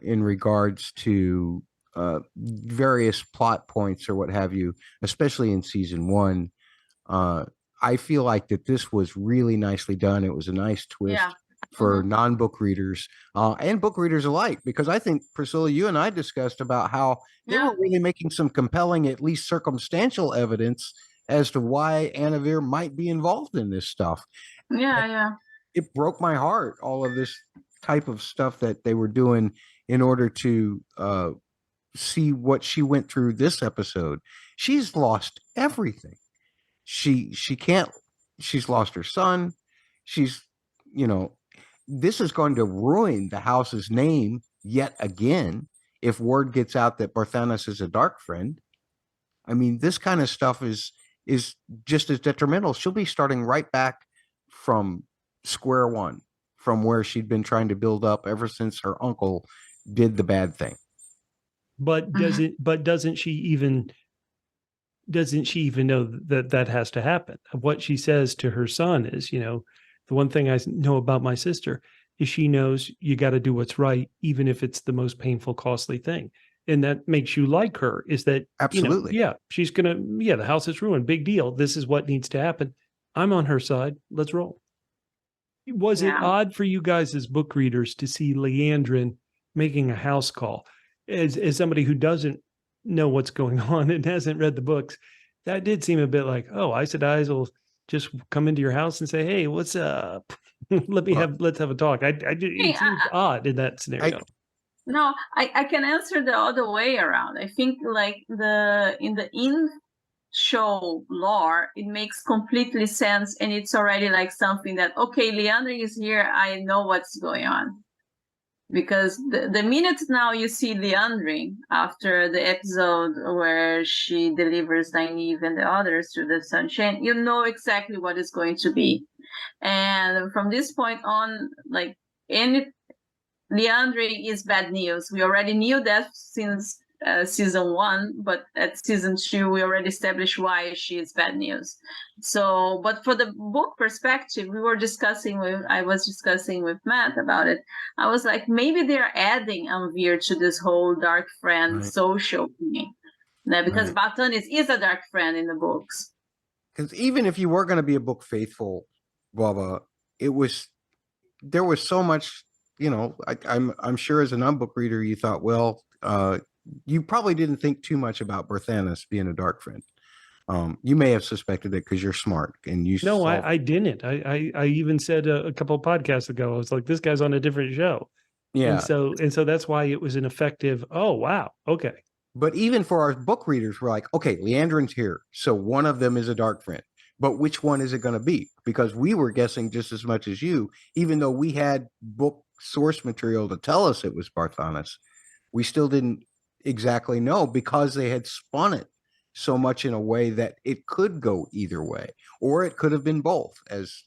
in regards to various plot points or what have you, especially in season 1. I feel like that this was really nicely done. It was a nice twist for non-book readers and book readers alike, because I think, Priscilla, you and I discussed about how they were really making some compelling, at least circumstantial evidence as to why Dae'mar might be involved in this stuff. Yeah. It broke my heart, all of this type of stuff that they were doing in order to see what she went through this episode. She's lost everything. She's lost her son. This is going to ruin the house's name yet again if word gets out that Barthanas is a dark friend. I mean, this kind of stuff is just as detrimental. She'll be starting right back from square one, from where she'd been trying to build up ever since her uncle did the bad thing. But doesn't she even know that has to happen? What she says to her son is, the one thing I know about my sister is she knows you got to do what's right, even if it's the most painful, costly thing. And that makes you like her, is that absolutely, she's gonna, the house is ruined, big deal. This is what needs to happen. I'm on her side. Let's roll. Was it odd for you guys as book readers to see Leandrin making a house call? As somebody who doesn't know what's going on and hasn't read the books, that did seem a bit like, Aes Sedai will just come into your house and say, "Hey, what's up? Let's have a talk." It seemed odd in that scenario. No, I can answer the other way around. I think like in the show lore, it makes completely sense, and it's already like something that, okay, Liandry is here, I know what's going on. Because the minute now you see Liandry after the episode where she delivers Nynaeve and the others to the Sunshine, you know exactly what it's going to be. And from this point on, like, Liandry is bad news. We already knew that since season 1, but at season 2 we already established why she is bad news. So, but for the book perspective, I was discussing with Matt about it. I was like, maybe they're adding Anvir to this whole dark friend social thing. Now, because Batan is a dark friend in the books. Because even if you were going to be a book faithful, Bubba, there was so much, you know, I'm sure as an unbook reader, you thought, well, you probably didn't think too much about Berthanis being a dark friend. You may have suspected it because you're smart and you. No, I didn't. I even said a couple of podcasts ago, I was like, this guy's on a different show. Yeah. And so that's why it was an effective. Oh, wow. Okay. But even for our book readers, we're like, okay, Liandrin's here. So one of them is a dark friend. But which one is it going to be? Because we were guessing just as much as you, even though we had book source material to tell us it was Barthanas, we still didn't exactly know because they had spun it so much in a way that it could go either way, or it could have been both, as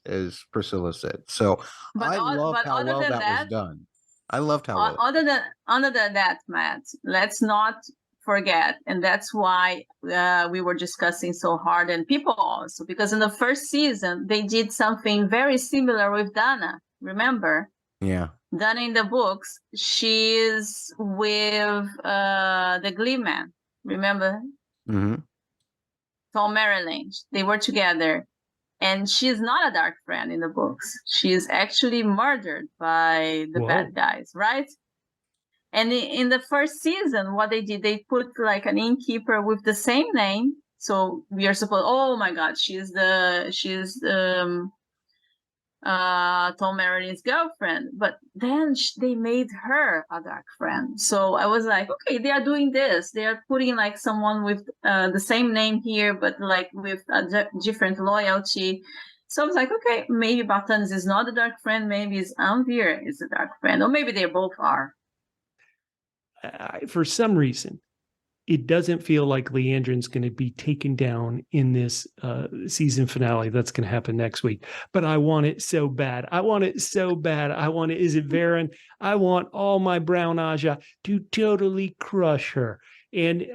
Priscilla said. So I loved how well that was done. I loved how well. Other than that, Matt, let's not forget, and that's why we were discussing so hard, and people also, because in the first season they did something very similar with Dana. Remember? Yeah. Dana in the books, she's with the Glee Man. Remember? Mm-hmm. Tom Maryland. They were together. And she's not a dark friend in the books. She's actually murdered by the bad guys, right? And in the first season, what they did, they put like an innkeeper with the same name. So we are supposed, oh my God, she's Tom Maryland's girlfriend. But then they made her a dark friend. So I was like, okay, they are doing this. They are putting like someone with the same name here, but like with a different loyalty. So I was like, okay, maybe Barthanis is not a dark friend. Maybe it's Anvir is a dark friend. Or maybe they both are. For some reason, it doesn't feel like Liandrin's going to be taken down in this season finale that's going to happen next week. But I want it so bad. I want it so bad. I want it. Is it Varen? I want all my brown Aja to totally crush her. And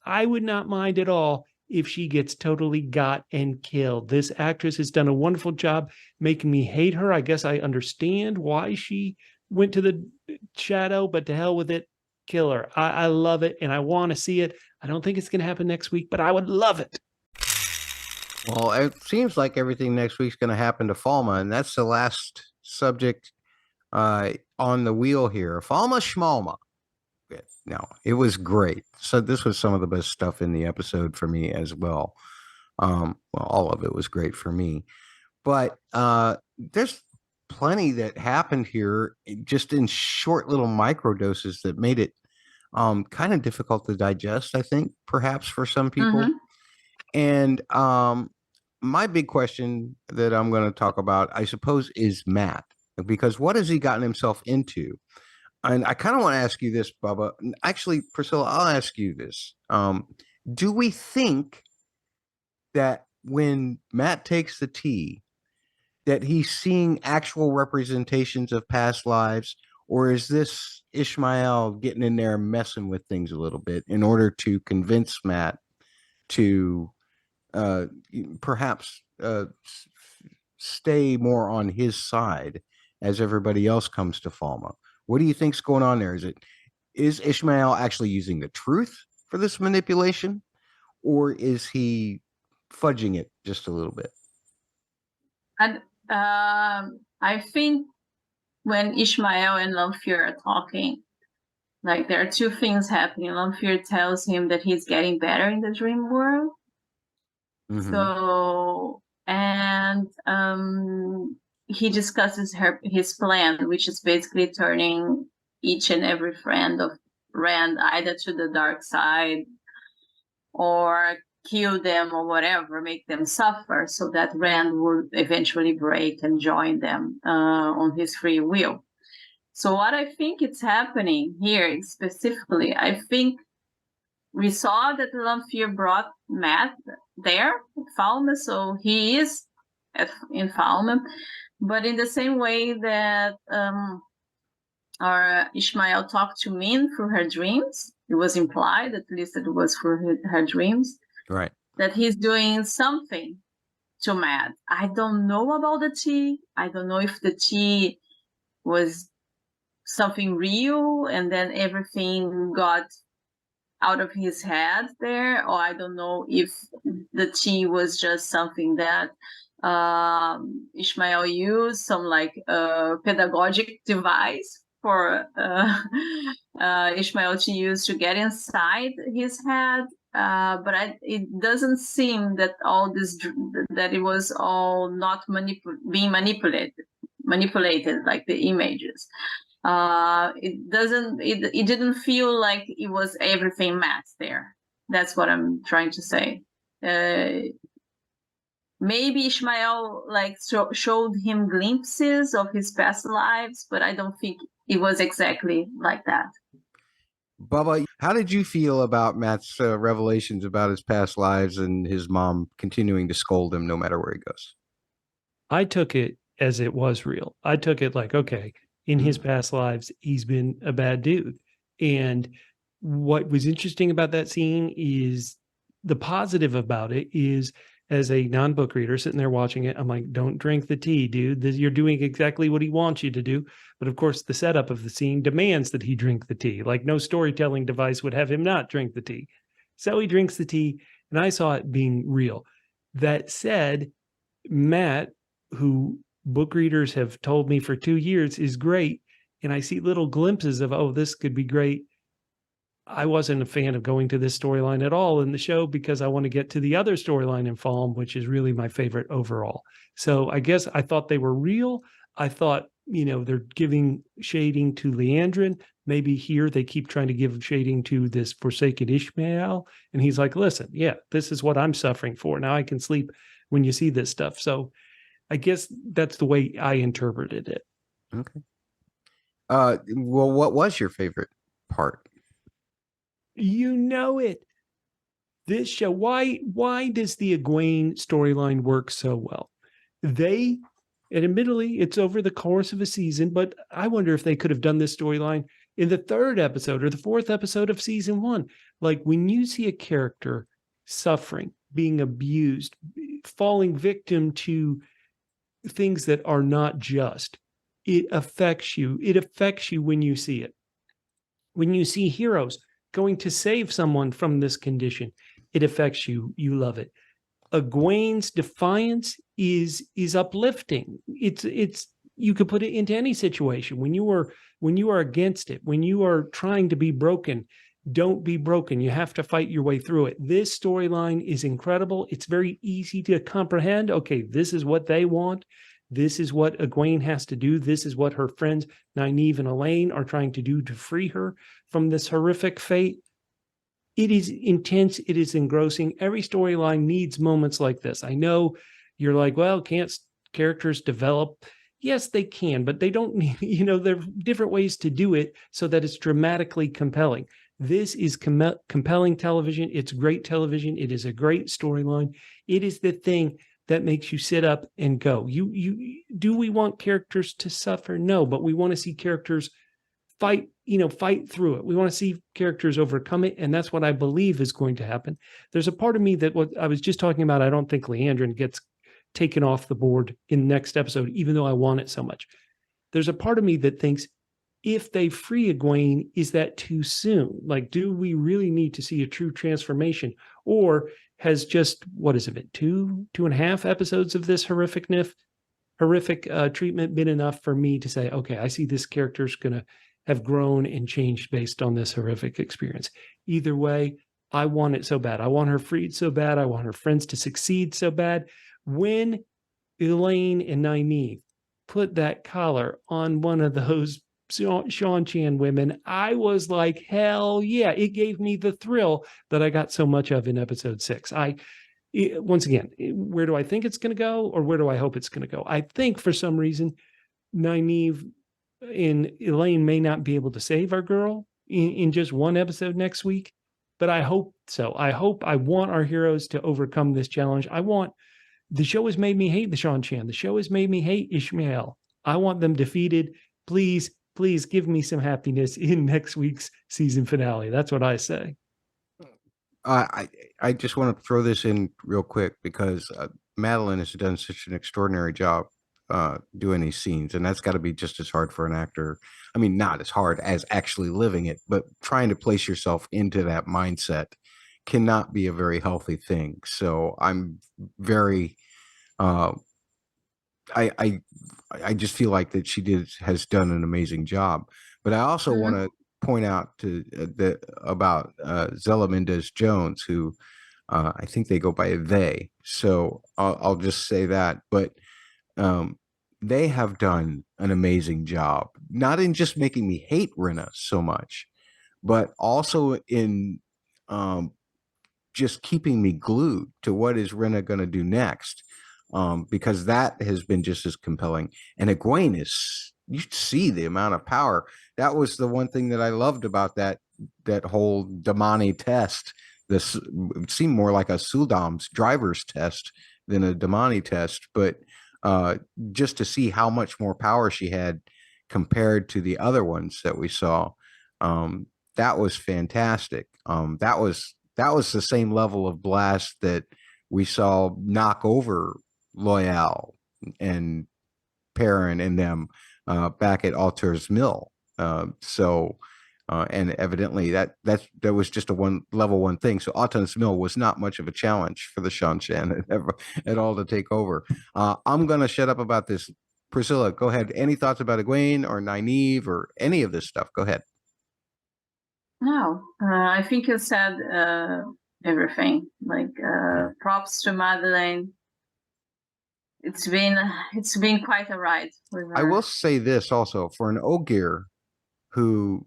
I would not mind at all if she gets totally got and killed. This actress has done a wonderful job making me hate her. I guess I understand why she went to the shadow, but to hell with it. Kill her. I love it, and I want to see it. I don't think it's going to happen next week, but I would love it. Well, it seems like everything next week's going to happen to Falme, and that's the last subject on the wheel here. Falme Shmalme. No, it was great. So this was some of the best stuff in the episode for me as well. Well, all of it was great for me. But there's plenty that happened here just in short little micro doses that made it kind of difficult to digest, I think, perhaps for some people. And my big question that I'm going to talk about, I suppose, is Matt, because what has he gotten himself into? And I kind of want to ask you this, Bubba. Actually, Priscilla, I'll ask you this. Do we think that when Matt takes the tea, that he's seeing actual representations of past lives, or is this Ishmael getting in there and messing with things a little bit in order to convince Matt to perhaps stay more on his side as everybody else comes to Falme? What do you think's going on there? Is Ishmael actually using the truth for this manipulation, or is he fudging it just a little bit? And I think when Ishmael and Lanfear are talking, like there are two things happening. Lanfear tells him that he's getting better in the dream world. So, and he discusses his plan, which is basically turning each and every friend of Rand either to the dark side or kill them or whatever, make them suffer, so that Rand would eventually break and join them on his free will. So what I think is happening here specifically, I think we saw that Lanfear brought Matt there, Falme, so he is in Falme, but in the same way that our Ishmael talked to Min through her dreams, it was implied, at least it was through her dreams, Right. that he's doing something to Matt. I don't know about the tea. I don't know if the tea was something real and then everything got out of his head there, or I don't know if the tea was just something that Ishmael used, some like pedagogic device for Ishmael to use to get inside his head. But it doesn't seem that all this, that it was all not being manipulated like the images. It didn't feel like it was everything Matt there. That's what I'm trying to say. Maybe Ishmael like showed him glimpses of his past lives, but I don't think it was exactly like that. Bubba, how did you feel about Matt's revelations about his past lives and his mom continuing to scold him no matter where he goes? I took it as it was real. I took it like, okay, in his past lives, he's been a bad dude. And what was interesting about that scene is the positive about it is, as a non-book reader sitting there watching it, I'm like, don't drink the tea, dude. You're doing exactly what he wants you to do. But of course, the setup of the scene demands that he drink the tea. Like no storytelling device would have him not drink the tea. So he drinks the tea, and I saw it being real. That said, Matt, who book readers have told me for 2 years is great, and I see little glimpses of, oh, this could be great. I wasn't a fan of going to this storyline at all in the show because I want to get to the other storyline in Falme, which is really my favorite overall. So I guess I thought they were real. I thought, they're giving shading to Liandrin. Maybe here they keep trying to give shading to this Forsaken Ishmael. And he's like, listen, yeah, this is what I'm suffering for. Now I can sleep when you see this stuff. So I guess that's the way I interpreted it. Okay. Well, what was your favorite part? You know it. This show, why does the Egwene storyline work so well? And admittedly, it's over the course of a season, but I wonder if they could have done this storyline in the 3rd episode or the 4th episode of season 1. Like when you see a character suffering, being abused, falling victim to things that are not just, it affects you. It affects you when you see it. When you see heroes going to save someone from this condition, it affects you. You love it. Egwene's defiance is uplifting. It's you could put it into any situation. When you are against it, when you are trying to be broken, don't be broken. You have to fight your way through it. This storyline is incredible. It's very easy to comprehend. Okay, this is what they want. This is what Egwene has to do. This is what her friends Nynaeve and Elaine are trying to do to free her from this horrific fate. It is intense. It is engrossing. Every storyline needs moments like this. I know you're like, well, can't characters develop? Yes, they can, but they don't need, there are different ways to do it so that it's dramatically compelling. This is compelling television. It's great television. It is a great storyline. It is the thing that makes you sit up and go. Do we want characters to suffer? No, but we want to see characters fight through it. We want to see characters overcome it, and that's what I believe is going to happen. There's a part of me that what I was just talking about, I don't think Liandrin gets taken off the board in the next episode, even though I want it so much. There's a part of me that thinks, if they free Egwene, is that too soon? Like, do we really need to see a true transformation? Or has just, what is it, 2.5 episodes of this horrific treatment been enough for me to say, okay, I see this character's going to have grown and changed based on this horrific experience. Either way, I want it so bad. I want her freed so bad. I want her friends to succeed so bad. When Elaine and Nynaeve put that collar on one of those Sean-chan women, I was like, hell yeah. It gave me the thrill that I got so much of in episode 6. Once again, where do I think it's going to go, or where do I hope it's going to go? I think for some reason, Nynaeve and Elaine may not be able to save our girl in just one episode next week, but I hope so. I want our heroes to overcome this challenge. The show has made me hate the Sean-chan. The show has made me hate Ishmael. I want them defeated. Please give me some happiness in next week's season finale. That's what I say. I just want to throw this in real quick because Madeline has done such an extraordinary job doing these scenes, and that's got to be just as hard for an actor. I mean, not as hard as actually living it, but trying to place yourself into that mindset cannot be a very healthy thing. So I'm very I just feel like that she has done an amazing job. But I also want to point out about Zella Mendez-Jones, who I think they go by they. So I'll just say that. But they have done an amazing job, not in just making me hate Rinna so much, but also in just keeping me glued to what is Rinna going to do next, because that has been just as compelling. And Egwene you see the amount of power. That was the one thing that I loved about that whole Damani test. It seemed more like a Suldam's driver's test than a Damani test, but just to see how much more power she had compared to the other ones that we saw, that was fantastic. That was the same level of blast that we saw knock over Loyal and Perrin and them back at Alter's Mill. And evidently that was just a level 1 thing. So Alter's Mill was not much of a challenge for the Sean-chan at all to take over. I'm going to shut up about this. Priscilla, go ahead. Any thoughts about Egwene or Nynaeve or any of this stuff? Go ahead. No, I think you said everything. Like, props to Madeleine. It's been quite a ride. I will say this also, for an Ogier who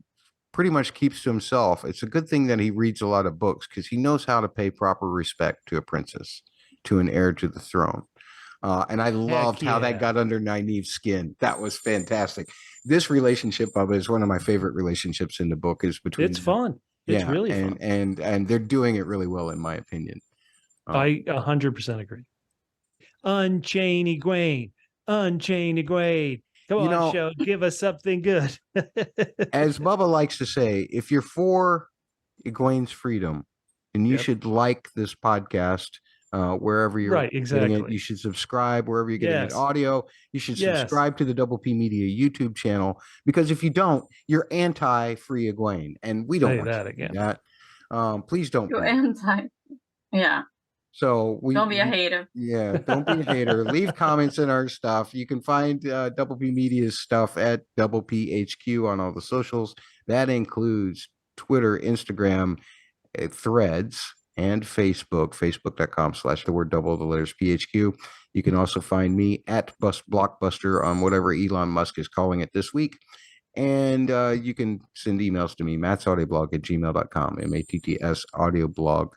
pretty much keeps to himself, it's a good thing that he reads a lot of books, because he knows how to pay proper respect to a princess, to an heir to the throne. And I loved how that got under Nynaeve's skin. That was fantastic. This relationship, Bubba, is one of my favorite relationships in the book. Is between it's fun. It's really fun. And they're doing it really well, in my opinion. I 100% agree. Unchain Egwene. Unchain Egwene. Come on, show. Give us something good. As Bubba likes to say, if you're for Egwene's freedom, and you should like this podcast wherever you're getting it. You should subscribe wherever you're getting it audio. You should subscribe to the Double P Media YouTube channel, because if you don't, you're anti-free Egwene, and we don't want that again. Please don't. You're anti. Yeah. So don't be a hater. Yeah, don't be a hater. Leave comments in our stuff. You can find Double P Media's stuff at Double P HQ on all the socials. That includes Twitter, Instagram, Threads, and Facebook. Facebook.com/PHQ. You can also find me at Blockbuster on whatever Elon Musk is calling it this week. And you can send emails to me, mattsaudioblog@gmail.com, MATTS audioblog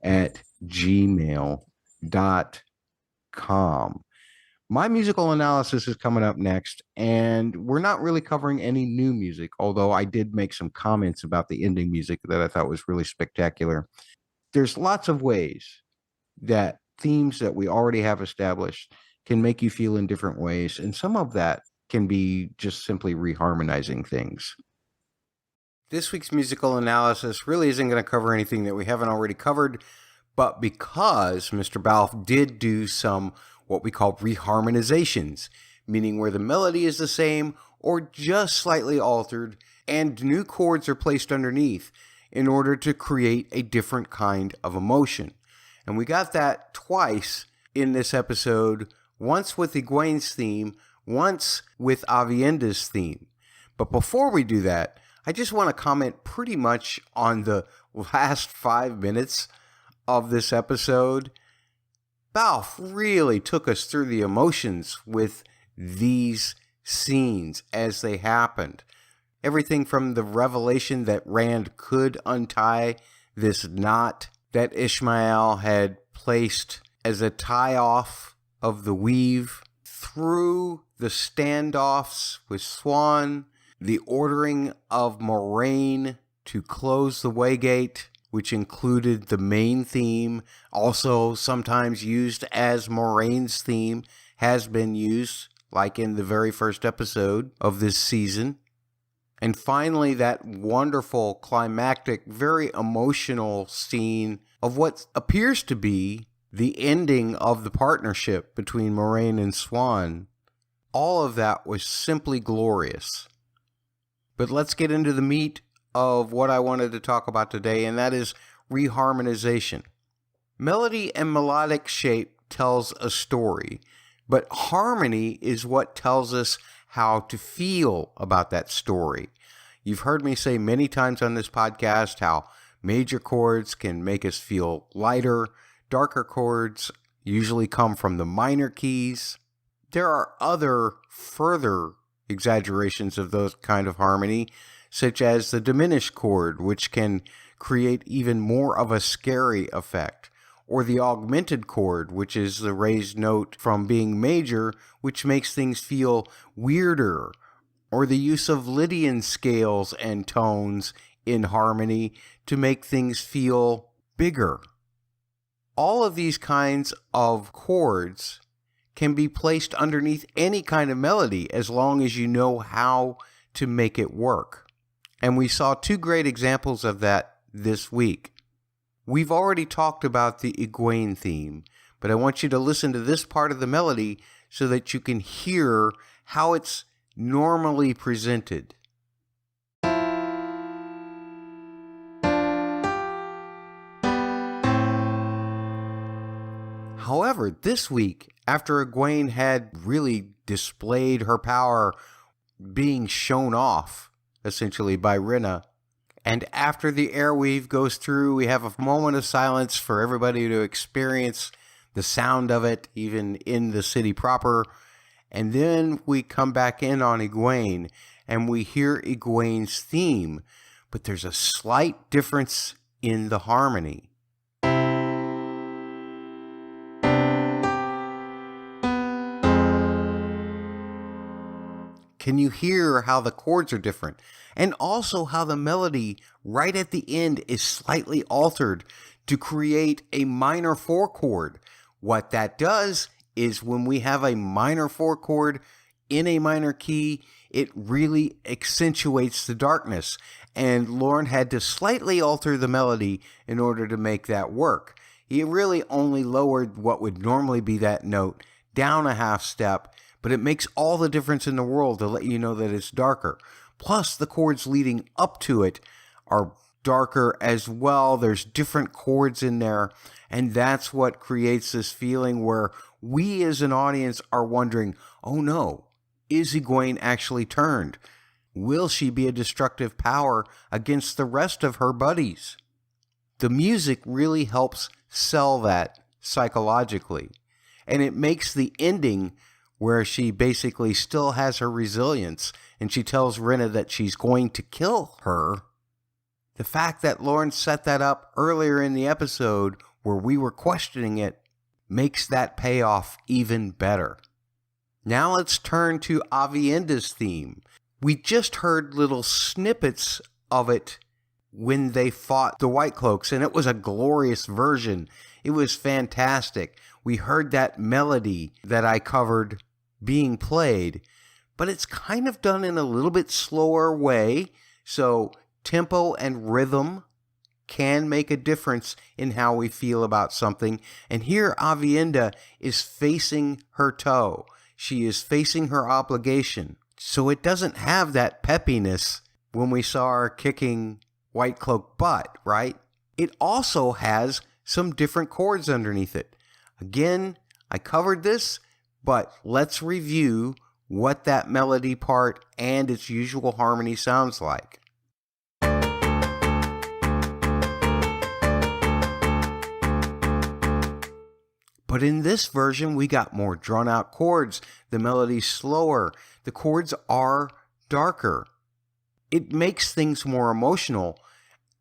at gmail.com. My musical analysis is coming up next, and we're not really covering any new music, although I did make some comments about the ending music that I thought was really spectacular. There's lots of ways that themes that we already have established can make you feel in different ways, and some of that can be just simply reharmonizing things. This week's musical analysis really isn't going to cover anything that we haven't already covered, but because Mr. Balfe did do some what we call reharmonizations, meaning where the melody is the same or just slightly altered and new chords are placed underneath in order to create a different kind of emotion. And we got that twice in this episode, once with Egwene's theme, once with Avienda's theme. But before we do that, I just want to comment pretty much on the last 5 minutes of this episode. Balfe really took us through the emotions with these scenes as they happened. everything from the revelation that Rand could untie this knot that Ishmael had placed as a tie-off of the weave, through the standoffs with Swan, the ordering of Moraine to close the Waygate, which included the main theme, also sometimes used as Moraine's theme, has been used, like in the very first episode of this season. And finally, that wonderful, climactic, very emotional scene of what appears to be the ending of the partnership between Moraine and Swan. All of that was simply glorious. But let's get into the meat of what I wanted to talk about today, and that is reharmonization. Melody and melodic shape tells a story, but harmony is what tells us how to feel about that story. You've heard me say many times on this podcast how major chords can make us feel lighter. Darker chords usually come from the minor keys. There are other further exaggerations of those kind of harmony, such as the diminished chord, which can create even more of a scary effect, or the augmented chord, which is the raised note from being major, which makes things feel weirder, or the use of Lydian scales and tones in harmony to make things feel bigger. All of these kinds of chords can be placed underneath any kind of melody as long as you know how to make it work. And we saw two great examples of that this week. We've already talked about the Egwene theme, but I want you to listen to this part of the melody so that you can hear how it's normally presented. However, this week, after Egwene had really displayed her power being shown off, essentially, by Rinna, and after the airweave goes through, we have a moment of silence for everybody to experience the sound of it, even in the city proper, and then we come back in on Egwene, and we hear Egwene's theme, but there's a slight difference in the harmony. Can you hear how the chords are different? And also how the melody right at the end is slightly altered to create a minor 4 chord. What that does is when we have a minor 4 chord in a minor key, it really accentuates the darkness. And Lorne had to slightly alter the melody in order to make that work. He really only lowered what would normally be that note down a half step, but it makes all the difference in the world to let you know that it's darker. Plus, the chords leading up to it are darker as well. There's different chords in there, and that's what creates this feeling where we as an audience are wondering, oh no, is Egwene actually turned? Will she be a destructive power against the rest of her buddies? The music really helps sell that psychologically, and it makes the ending where she basically still has her resilience, and she tells Rinna that she's going to kill her. The fact that Lorne set that up earlier in the episode where we were questioning it makes that payoff even better. Now let's turn to Avienda's theme. We just heard little snippets of it when they fought the White Cloaks, and it was a glorious version. It was fantastic. We heard that melody that I covered being played, but it's kind of done in a little bit slower way, so tempo and rhythm can make a difference in how we feel about something. And here Avienda is facing her toe. She is facing her obligation. So it doesn't have that peppiness when we saw her kicking White Cloak butt, right? It also has some different chords underneath it. Again, I covered this, but let's review what that melody part and its usual harmony sounds like. But in this version, we got more drawn out chords. The melody's slower. The chords are darker. it makes things more emotional,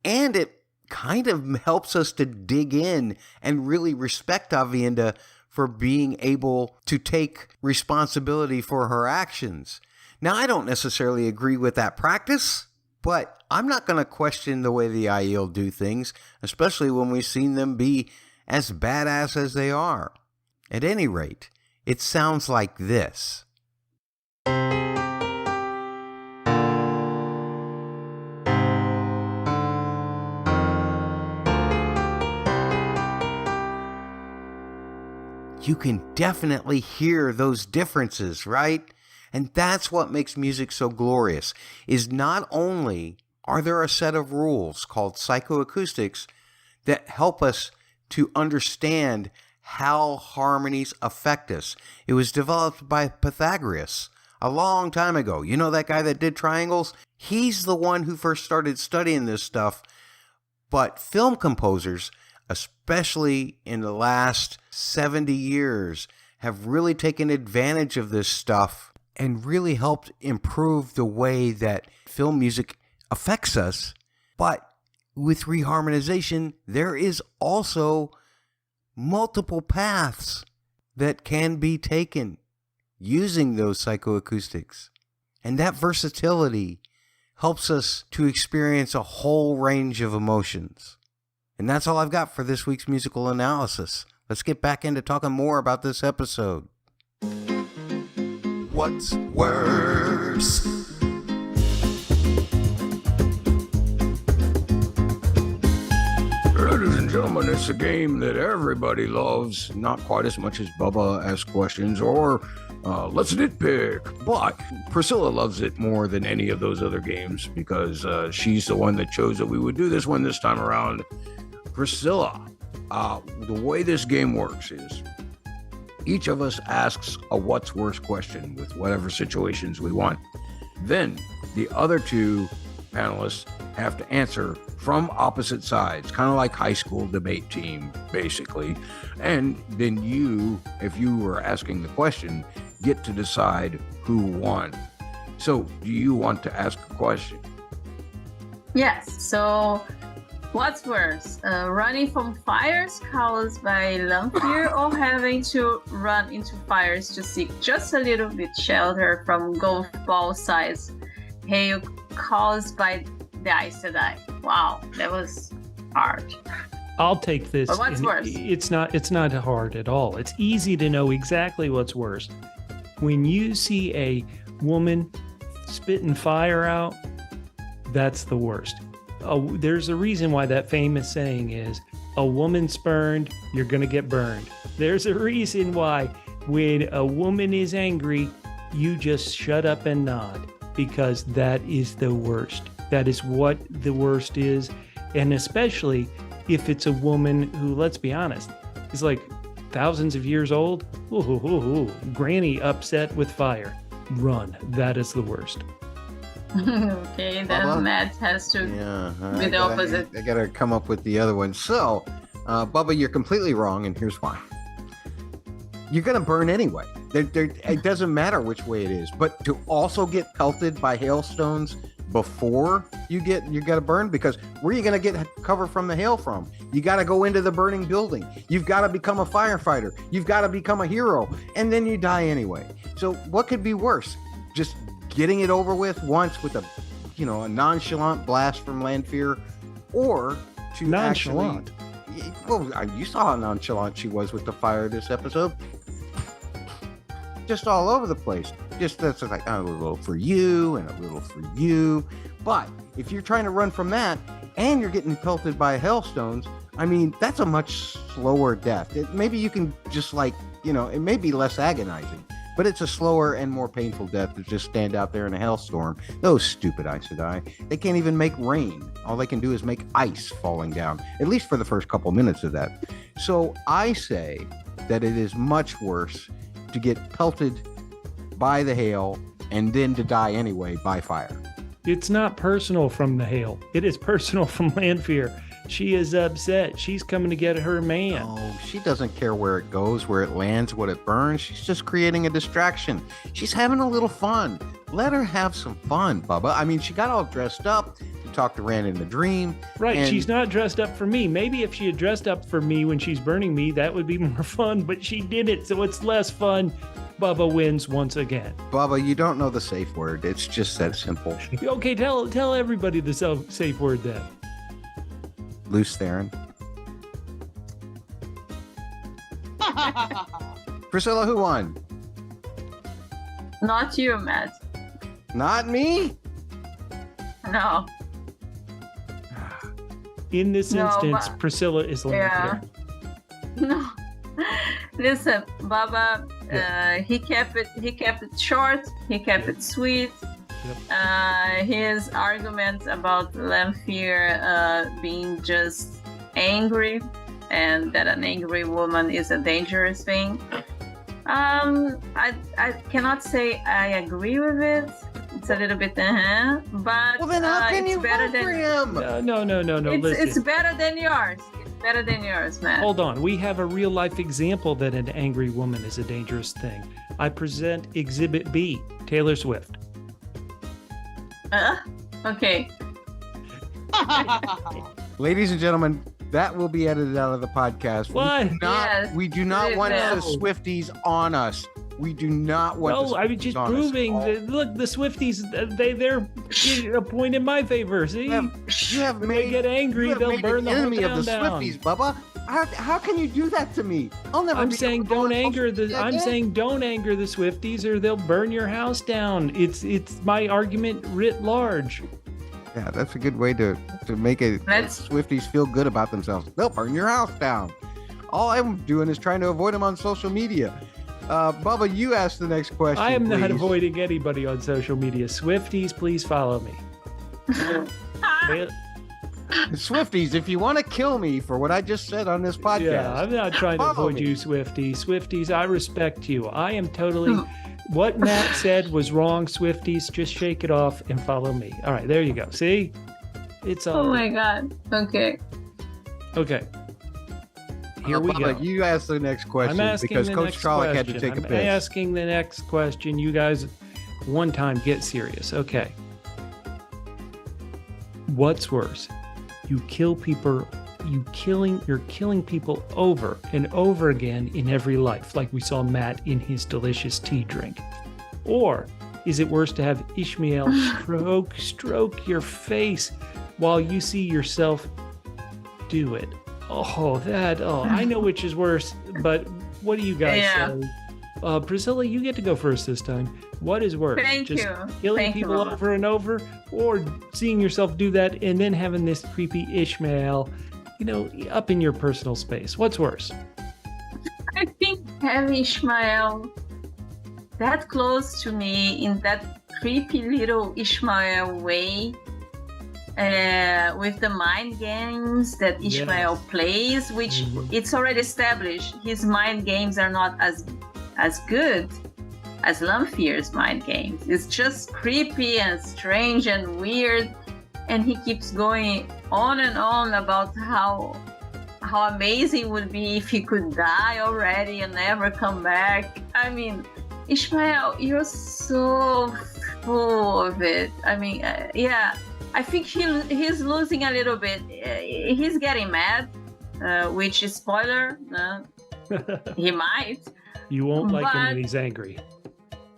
and it kind of helps us to dig in and really respect Aviendha for being able to take responsibility for her actions. Now, I don't necessarily agree with that practice, but I'm not going to question the way the Aiel do things, especially when we've seen them be as badass as they are. At any rate, it sounds like this. You can definitely hear those differences, right? And that's what makes music so glorious, is not only are there a set of rules called psychoacoustics that help us to understand how harmonies affect us. It was developed by Pythagoras a long time ago. You know that guy that did triangles? He's the one who first started studying this stuff. But film composers, especially in the last 70 years, have really taken advantage of this stuff and really helped improve the way that film music affects us. But with reharmonization, there is also multiple paths that can be taken using those psychoacoustics. And that versatility helps us to experience a whole range of emotions. And that's all I've got for this week's musical analysis. Let's get back into talking more about this episode. What's worse? Ladies and gentlemen, it's a game that everybody loves. Not quite as much as Bubba Has Questions or Let's Nitpick. But Priscilla loves it more than any of those other games because she's the one that chose that we would do this one this time around. Priscilla, the way this game works is each of us asks a what's worse question with whatever situations we want. Then the other two panelists have to answer from opposite sides, kind of like high school debate team, basically. And then you, if you were asking the question, get to decide who won. So do you want to ask a question? Yes, so what's worse, running from fires caused by Lanfear or having to run into fires to seek just a little bit shelter from golf ball size hail caused by the Aes Sedai? Wow, that was hard. I'll take this. But what's worse? It's not hard at all. It's easy to know exactly what's worse. When you see a woman spitting fire out, that's the worst. There's a reason why that famous saying is, a woman spurned, you're going to get burned. There's a reason why when a woman is angry, you just shut up and nod, because that is the worst. That is what the worst is. And especially if it's a woman who, let's be honest, is like thousands of years old. Ooh, granny upset with fire. Run. That is the worst. Okay, then Matt has to be the opposite. I gotta come up with the other one. So, Bubba, you're completely wrong, and here's why. You're gonna burn anyway. It doesn't matter which way it is. But to also get pelted by hailstones before you gotta burn, because where are you gonna get cover from the hail from? You gotta go into the burning building. You've gotta become a firefighter. You've gotta become a hero, and then you die anyway. So what could be worse? Just getting it over with once with a nonchalant blast from Lanfear, or to nonchalant. You saw how nonchalant she was with the fire this episode. Just all over the place. Just that's like a little for you and a little for you. But if you're trying to run from that and you're getting pelted by hailstones, I mean, that's a much slower death. Maybe you can just it may be less agonizing, but it's a slower and more painful death to just stand out there in a hailstorm. Those stupid Aes Sedai, they can't even make rain. All they can do is make ice falling down, at least for the first couple minutes of that. So I say that it is much worse to get pelted by the hail and then to die anyway by fire. It's not personal from the hail. It is personal from Lanfear. She is upset. She's coming to get her man. Oh, she doesn't care where it goes, where it lands, what it burns. She's just creating a distraction. She's having a little fun. Let her have some fun, Bubba. I mean, she got all dressed up to talk to Rand in the dream. Right, and she's not dressed up for me. Maybe if she had dressed up for me when she's burning me, that would be more fun, but she didn't, so it's less fun. Bubba wins once again. Bubba, you don't know the safe word. It's just that simple. Okay, tell everybody the safe word then. Loose Theron. Priscilla, who won? Not you, Matt. Not me? No. In this No, instance, but- Priscilla is Yeah. Lanfear. No. Listen, Baba, he kept it short, he kept it sweet. His arguments about Lanfear being just angry and that an angry woman is a dangerous thing. I cannot say I agree with it. It's a little bit but Well, then how can it's you better vote for than him? No, listen. it's better than yours. It's better than yours, man. Hold on. We have a real life example that an angry woman is a dangerous thing. I present Exhibit B, Taylor Swift. Okay. Ladies and gentlemen, that will be edited out of the podcast. What? Yes, We do not please, want no. the Swifties on us. We do not want No, the I mean Swifties just on us. proving Oh, that, look, the Swifties, they're a point in my favor. See, you have when made they get angry, you have they'll made burn an the whole enemy town of the down. Swifties, Bubba. How can you do that to me? I'll never. I'm be saying able to go don't on social anger the. media I'm again. saying don't anger the Swifties, or they'll burn your house down. It's my argument writ large. Yeah, that's a good way to make it Let's- Swifties feel good about themselves. They'll burn your house down. All I'm doing is trying to avoid them on social media. Bubba, you ask the next question. I am not please. avoiding anybody on social media. Swifties, please follow me. They- Swifties, if you want to kill me for what I just said on this podcast, Yeah, I'm not trying to follow avoid me. you, Swifties. Swifties, I respect you. I am totally. What Matt said was wrong, Swifties. Just shake it off and follow me. All right, there you go. See? It's all. Oh my god. Okay. Okay. Here we Bubba, go. you ask the next question I'm asking because the Coach next Trolloc question. had to take a I'm piss. asking the next question. You guys, one time, get serious. Okay. What's worse? You kill people. You're killing people over and over again in every life, like we saw Matt in his delicious tea drink. Or is it worse to have Ishmael stroke your face while you see yourself do it? I know which is worse, but what do you guys Yeah. say? Priscilla, you get to go first this time. What is worse? Thank Just you. killing Thank you, people Mama. over and over, or seeing yourself do that and then having this creepy Ishmael, up in your personal space? What's worse? I think having Ishmael that close to me in that creepy little Ishmael way, with the mind games that Ishmael Yes. plays, which Mhm. it's already established his mind games are not as good as Lanfear's mind games. It's just creepy and strange and weird, and he keeps going on and on about how amazing it would be if he could die already and never come back. I mean, Ishmael, you're so full of it. I mean, I think he's losing a little bit. He's getting mad, which is spoiler. He might. You won't like him when But- he's angry.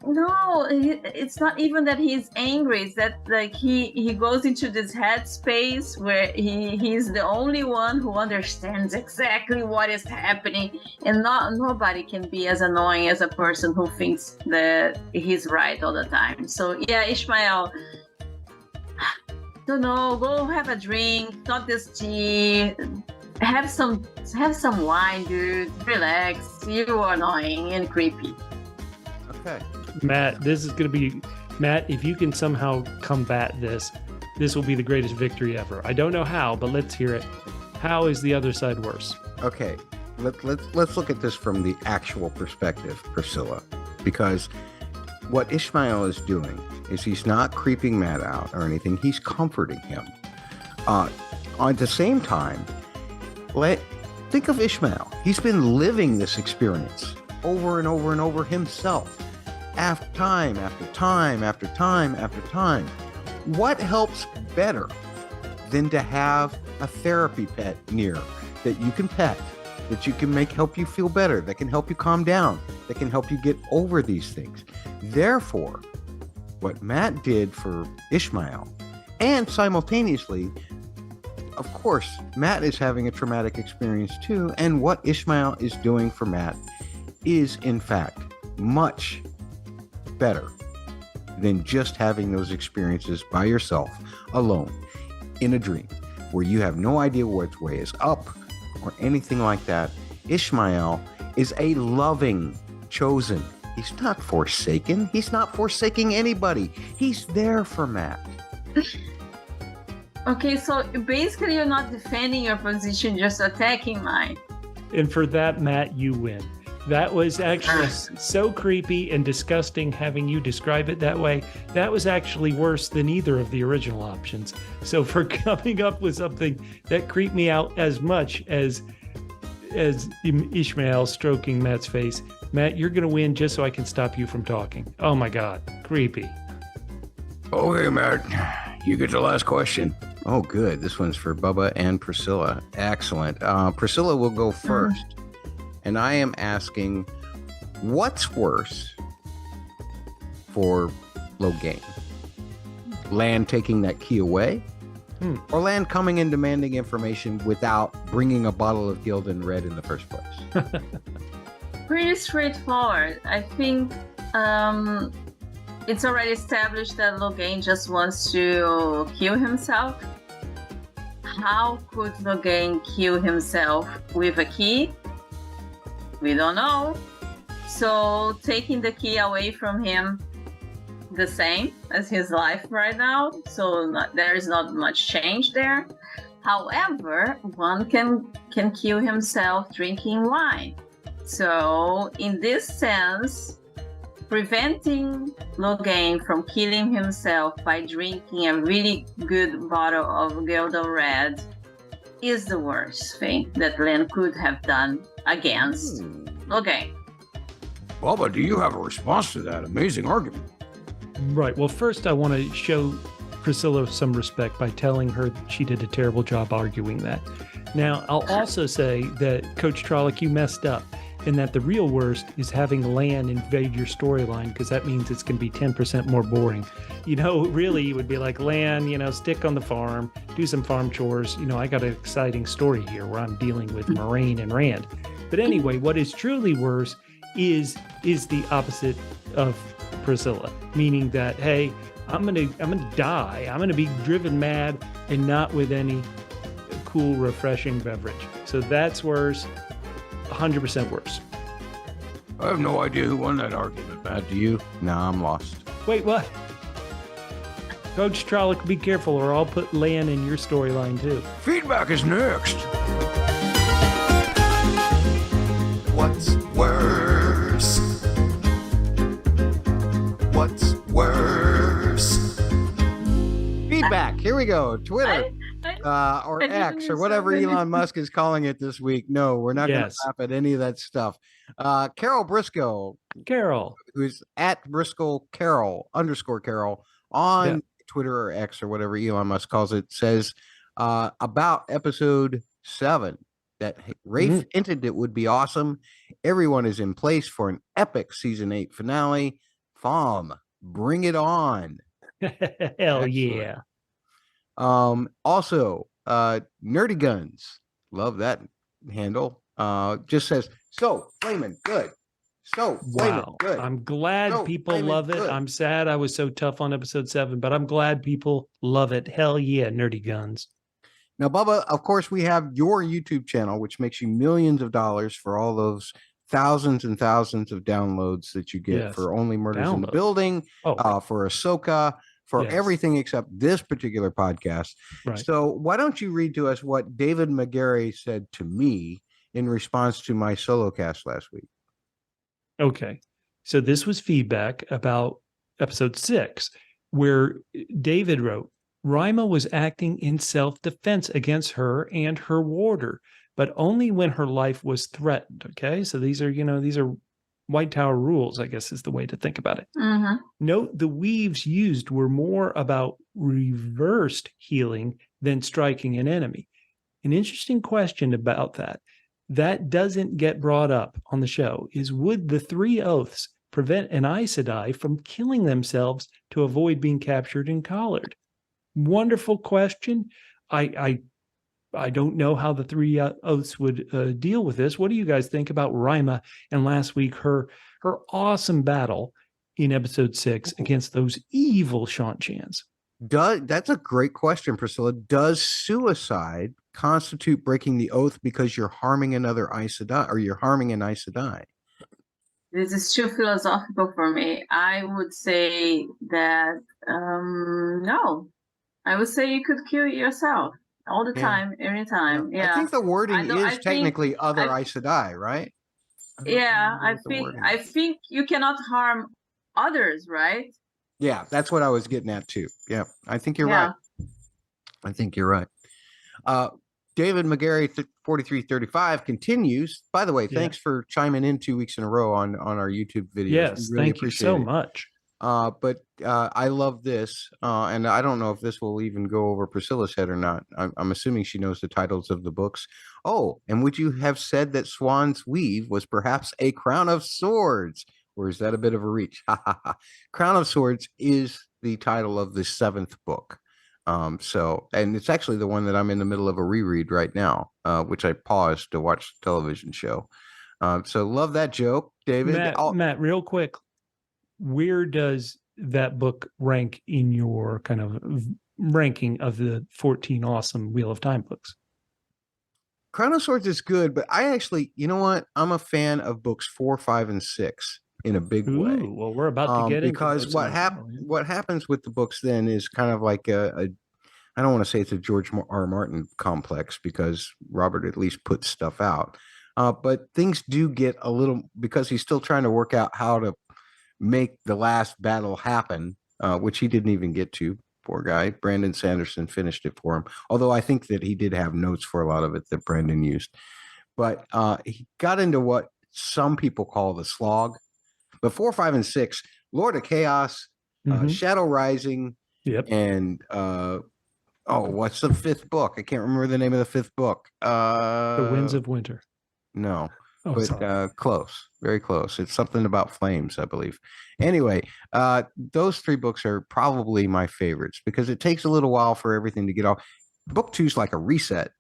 No, it's not even that he's angry. It's that like he goes into this headspace where he's the only one who understands exactly what is happening, and nobody can be as annoying as a person who thinks that he's right all the time. So yeah, Ishmael, don't know. Go have a drink, not this tea. Have some wine, dude. Relax. You are annoying and creepy. Okay. Matt, this is going to be Matt. If you can somehow combat this will be the greatest victory ever. I don't know how, but let's hear it. How is the other side worse? Okay. Let's look at this from the actual perspective, Priscilla, because what Ishmael is doing is he's not creeping Matt out or anything. He's comforting him. At the same time, think of Ishmael. He's been living this experience over and over and over himself, after time after time after time after time. What helps better than to have a therapy pet near that you can pet, that you can help you feel better, that can help you calm down, that can help you get over these things? Therefore, what Matt did for Ishmael, and simultaneously, of course, Matt is having a traumatic experience too, and what Ishmael is doing for Matt is, in fact, much better than just having those experiences by yourself, alone, in a dream, where you have no idea which way is up or anything like that. Ishmael is a loving chosen. He's not forsaken. He's not forsaking anybody. He's there for Matt. Okay, so basically you're not defending your position, just attacking mine. And for that, Matt, you win. That was actually so creepy and disgusting having you describe it that way. That was actually worse than either of the original options. So for coming up with something that creeped me out as much as Ishmael stroking Matt's face, Matt, you're going to win just so I can stop you from talking. Oh my God, creepy. Okay, Matt, you get the last question. Oh, good. This one's for Bubba and Priscilla. Excellent. Priscilla will go first. And I am asking, what's worse for Logain? Lan taking that key away? Or Lan coming and demanding information without bringing a bottle of Gai'don Red in the first place? Pretty straightforward. I think it's already established that Logain just wants to kill himself. How could Logain kill himself with a key? We don't know. So taking the key away from him, the same as his life right now. So there is not much change there. However, one can kill himself drinking wine. So in this sense, preventing Logain from killing himself by drinking a really good bottle of Gai'don Red is the worst thing that Lan could have done against Logain. Bubba, do you have a response to that amazing argument? Right. Well, first I want to show Priscilla some respect by telling her that she did a terrible job arguing that. Now, I'll also say that Coach Trolloc, you messed up, and that the real worst is having Lan invade your storyline, because that means it's going to be 10% more boring. You know, really, you would be like, Lan, you know, stick on the farm, do some farm chores. You know, I got an exciting story here where I'm dealing with Moraine and Rand. But anyway, what is truly worse is the opposite of Priscilla, meaning that, hey, I'm gonna die. I'm gonna be driven mad, and not with any cool, refreshing beverage. So that's worse. 100% worse. I have no idea who won that argument, Matt. Do you? Nah, I'm lost. Wait, what? Coach Trolloc, be careful or I'll put Lan in your storyline too. Feedback is next. What's worse? What's worse? Feedback. Here we go. Twitter. Or X or whatever Elon Musk is calling it this week. No, we're not going to laugh at any of that stuff. Carol Briscoe, who's at Briscoe Carol _Carol on Twitter or X or whatever Elon Musk calls it, says about episode 7 that Rafe hinted it would be awesome. Everyone is in place for an epic season 8 finale. Falme, bring it on. Hell yeah. Also, Nerdy Guns, love that handle. Just says, so flaming good. So flaming good. I'm glad people love it. I'm sad I was so tough on episode 7, but I'm glad people love it. Hell yeah, Nerdy Guns. Now, Bubba, of course, we have your YouTube channel, which makes you millions of dollars for all those thousands and thousands of downloads that you get for Only Murders in the Building, for Ahsoka, for everything except this particular podcast. Right. So why don't you read to us what David McGarry said to me in response to my solo cast last week? Okay. So this was feedback about episode 6, where David wrote, Rima was acting in self-defense against her and her warder, but only when her life was threatened. Okay, so these are White Tower rules, I guess is the way to think about it. Mm-hmm. Note the weaves used were more about reversed healing than striking an enemy. An interesting question about that doesn't get brought up on the show is, would the 3 oaths prevent an Aes Sedai from killing themselves to avoid being captured and collared? Wonderful question. I don't know how the 3 oaths would deal with this. What do you guys think about Rima and last week her awesome battle in episode 6 against those evil Shan'tians? That's a great question, Priscilla. Does suicide constitute breaking the oath because you're harming another Aes Sedai, or you're harming an Aes Sedai? This is too philosophical for me. I would say that no. I would say you could kill yourself all the time, anytime. Yeah. I think the wording is technically other Aes Sedai, right? I think you cannot harm others, right? Yeah, that's what I was getting at too. Yeah, I think you're right. I think you're right. David McGarry 4335 continues. By the way, thanks for chiming in 2 weeks in a row on our YouTube videos. Yes, really thank you so much. But I love this, and I don't know if this will even go over Priscilla's head or not. I'm assuming she knows the titles of the books. Oh, and would you have said that Swan's Weave was perhaps a Crown of Swords? Or is that a bit of a reach? Crown of Swords is the title of the 7th book. And it's actually the one that I'm in the middle of a reread right now, which I paused to watch the television show. So love that joke, David. Matt, real quick, where does that book rank in your kind of ranking of the 14 awesome Wheel of Time books? Crown of Swords is good, but I actually, you know what? I'm a fan of books 4, 5, and 6 in a big way. Well, we're about to get into because what happens with the books then is kind of like I don't want to say it's a George R. Martin complex, because Robert at least puts stuff out. But things do get a little, because he's still trying to work out how to make the last battle happen, which he didn't even get to. Poor guy. Brandon Sanderson finished it for him. Although I think that he did have notes for a lot of it that Brandon used. But he got into what some people call the slog. But 4, 5, and 6, Lord of Chaos, Shadow Rising, and what's the 5th book? I can't remember the name of the 5th book. The Winds of Winter. No. Close, very close. It's something about flames, I believe. Anyway, those 3 books are probably my favorites because it takes a little while for everything to get off. Book 2 is like a reset.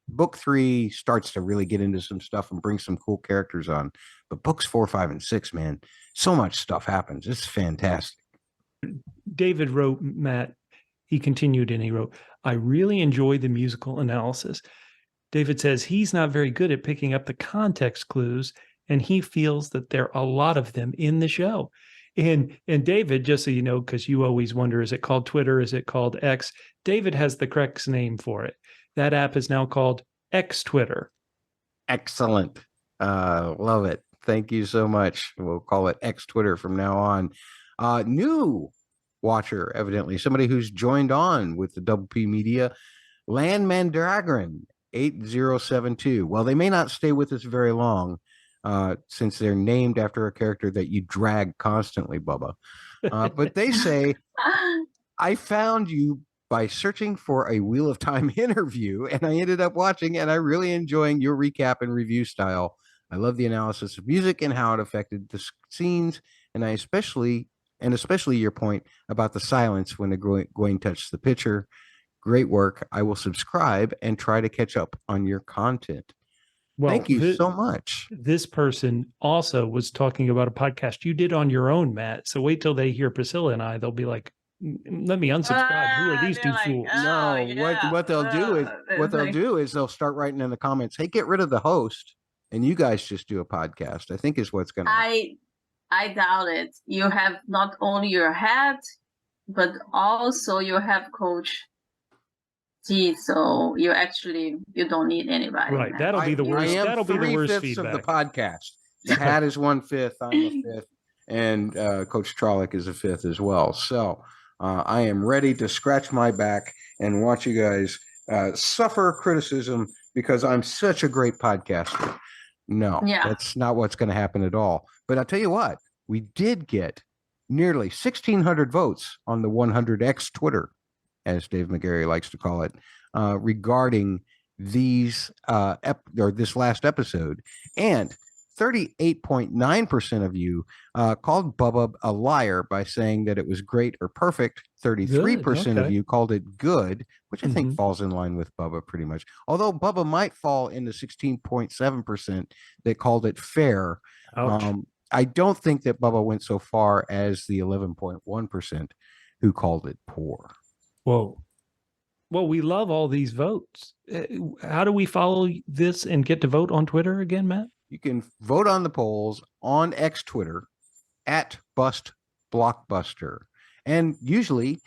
Book 3 starts to really get into some stuff and bring some cool characters on. But books 4, 5, and 6, man, so much stuff happens. It's fantastic. David wrote, Matt, he continued and he wrote, I really enjoy the musical analysis. David says he's not very good at picking up the context clues, and he feels that there are a lot of them in the show. And David, just so you know, because you always wonder, is it called Twitter? Is it called X? David has the correct name for it. That app is now called X Twitter. Excellent. Love it. Thank you so much. We'll call it X Twitter from now on. New watcher, evidently, somebody who's joined on with the Double P Media, Landmandragon 8072. Well, they may not stay with us very long, since they're named after a character that you drag constantly, Bubba. But they say, I found you by searching for a Wheel of Time interview, and I ended up watching, and I really enjoying your recap and review style. I love the analysis of music and how it affected the scenes, and especially your point about the silence when the Gawain touched the picture. Great work. I will subscribe and try to catch up on your content. Well, thank you so much. This person also was talking about a podcast you did on your own, Matt. So wait till they hear Priscilla and I. They'll be like, let me unsubscribe. Who are these two fools? What they'll do is they'll start writing in the comments, hey, get rid of the host and you guys just do a podcast, I think is what's going to happen. I doubt it. You have not only your head, but also you have Coach G, so you don't need anybody. Right. That'll be the worst. That'll be the worst feedback of the podcast. The hat is 1/5. I'm a 5th, and Coach Trollick is a 5th as well. So I am ready to scratch my back and watch you guys suffer criticism because I'm such a great podcaster. No, that's not what's going to happen at all. But I'll tell you what, we did get nearly 1,600 votes on the 100X Twitter, as Dave McGarry likes to call it, regarding these this last episode. And 38.9% of you called Bubba a liar by saying that it was great or perfect. 33% of you called it good, which I think falls in line with Bubba pretty much. Although Bubba might fall in the 16.7% that called it fair. I don't think that Bubba went so far as the 11.1% who called it poor. Whoa. Well, we love all these votes. How do we follow this and get to vote on Twitter again, Matt? You can vote on the polls on X Twitter at BustBlockbuster. And usually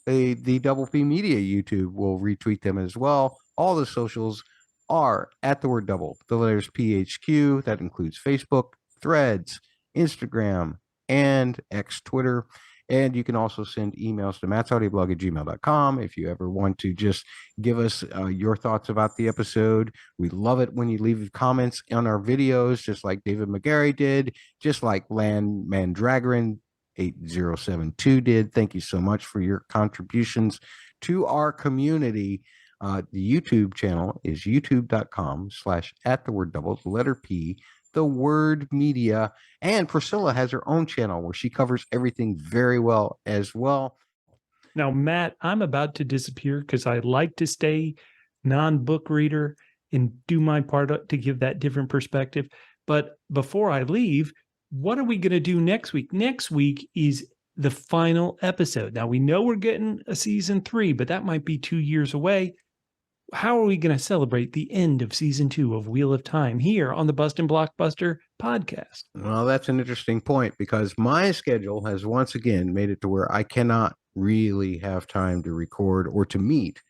the Double P Media YouTube will retweet them as well. All the socials are at the word double, the letters PHQ. That includes Facebook, Threads, Instagram, and X Twitter. And you can also send emails to mattsaudioblog@gmail.com if you ever want to just give us your thoughts about the episode. We love it when you leave comments on our videos, just like David McGarry did, just like Mandragoran 8072 did. Thank you so much for your contributions to our community. The YouTube channel is youtube.com/@the-word-double, the letter P, the word media. And Priscilla has her own channel where she covers everything very well as well. Now, Matt, I'm about to disappear because I like to stay non-book reader and do my part to give that different perspective. But before I leave, what are we going to do next week? Next week is the final episode. Now, we know we're getting a season 3, but that might be 2 years away. How are we going to celebrate the end of season 2 of Wheel of Time here on the Bustin' Blockbuster podcast? Well, that's an interesting point because my schedule has once again made it to where I cannot really have time to record or to meet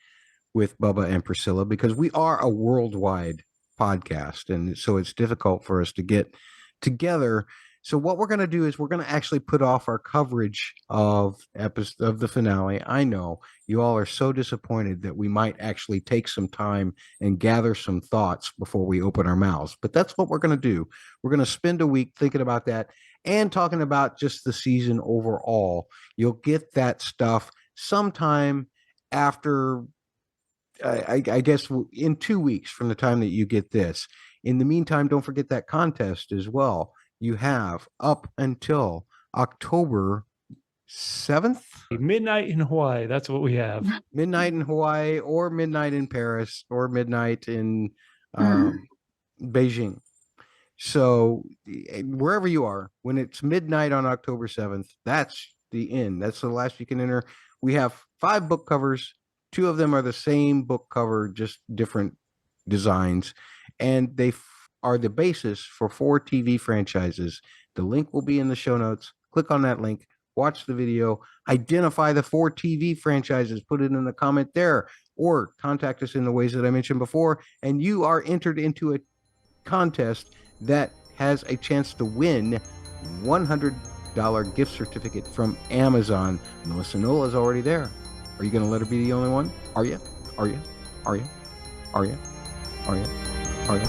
with Bubba and Priscilla because we are a worldwide podcast. And so it's difficult for us to get together. So what we're going to do is we're going to actually put off our coverage of the finale. I know you all are so disappointed that we might actually take some time and gather some thoughts before we open our mouths. But that's what we're going to do. We're going to spend a week thinking about that and talking about just the season overall. You'll get that stuff sometime after, I guess, in 2 weeks from the time that you get this. In the meantime, don't forget that contest as well. You have up until October 7th. Midnight in Hawaii. That's what we have. Midnight in Hawaii or midnight in Paris or midnight in Beijing. So wherever you are, when it's midnight on October 7th, that's the end. That's the last you can enter. We have 5 book covers. 2 of them are the same book cover, just different designs. And they are the basis for 4 TV franchises. The link will be in the show notes. Click on that link, watch the video, identify the 4 TV franchises, put it in the comment there, or contact us in the ways that I mentioned before, and you are entered into a contest that has a chance to win $100 gift certificate from Amazon. Melissa Nola is already there. Are you going to let her be the only one? Are you? Are you? Are you? Are you? Are you? Are you?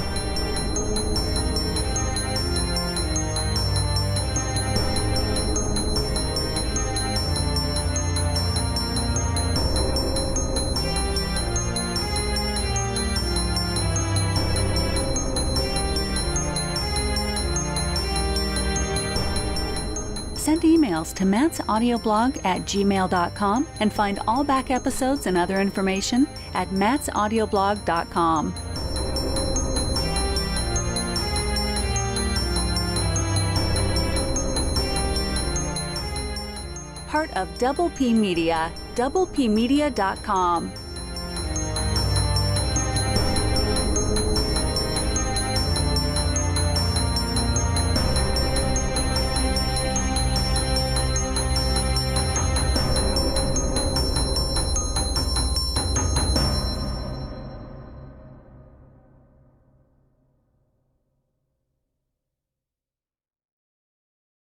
Send emails to mattsaudioblog@gmail.com and find all back episodes and other information at mattsaudioblog.com. Part of Double P Media, doublepmedia.com.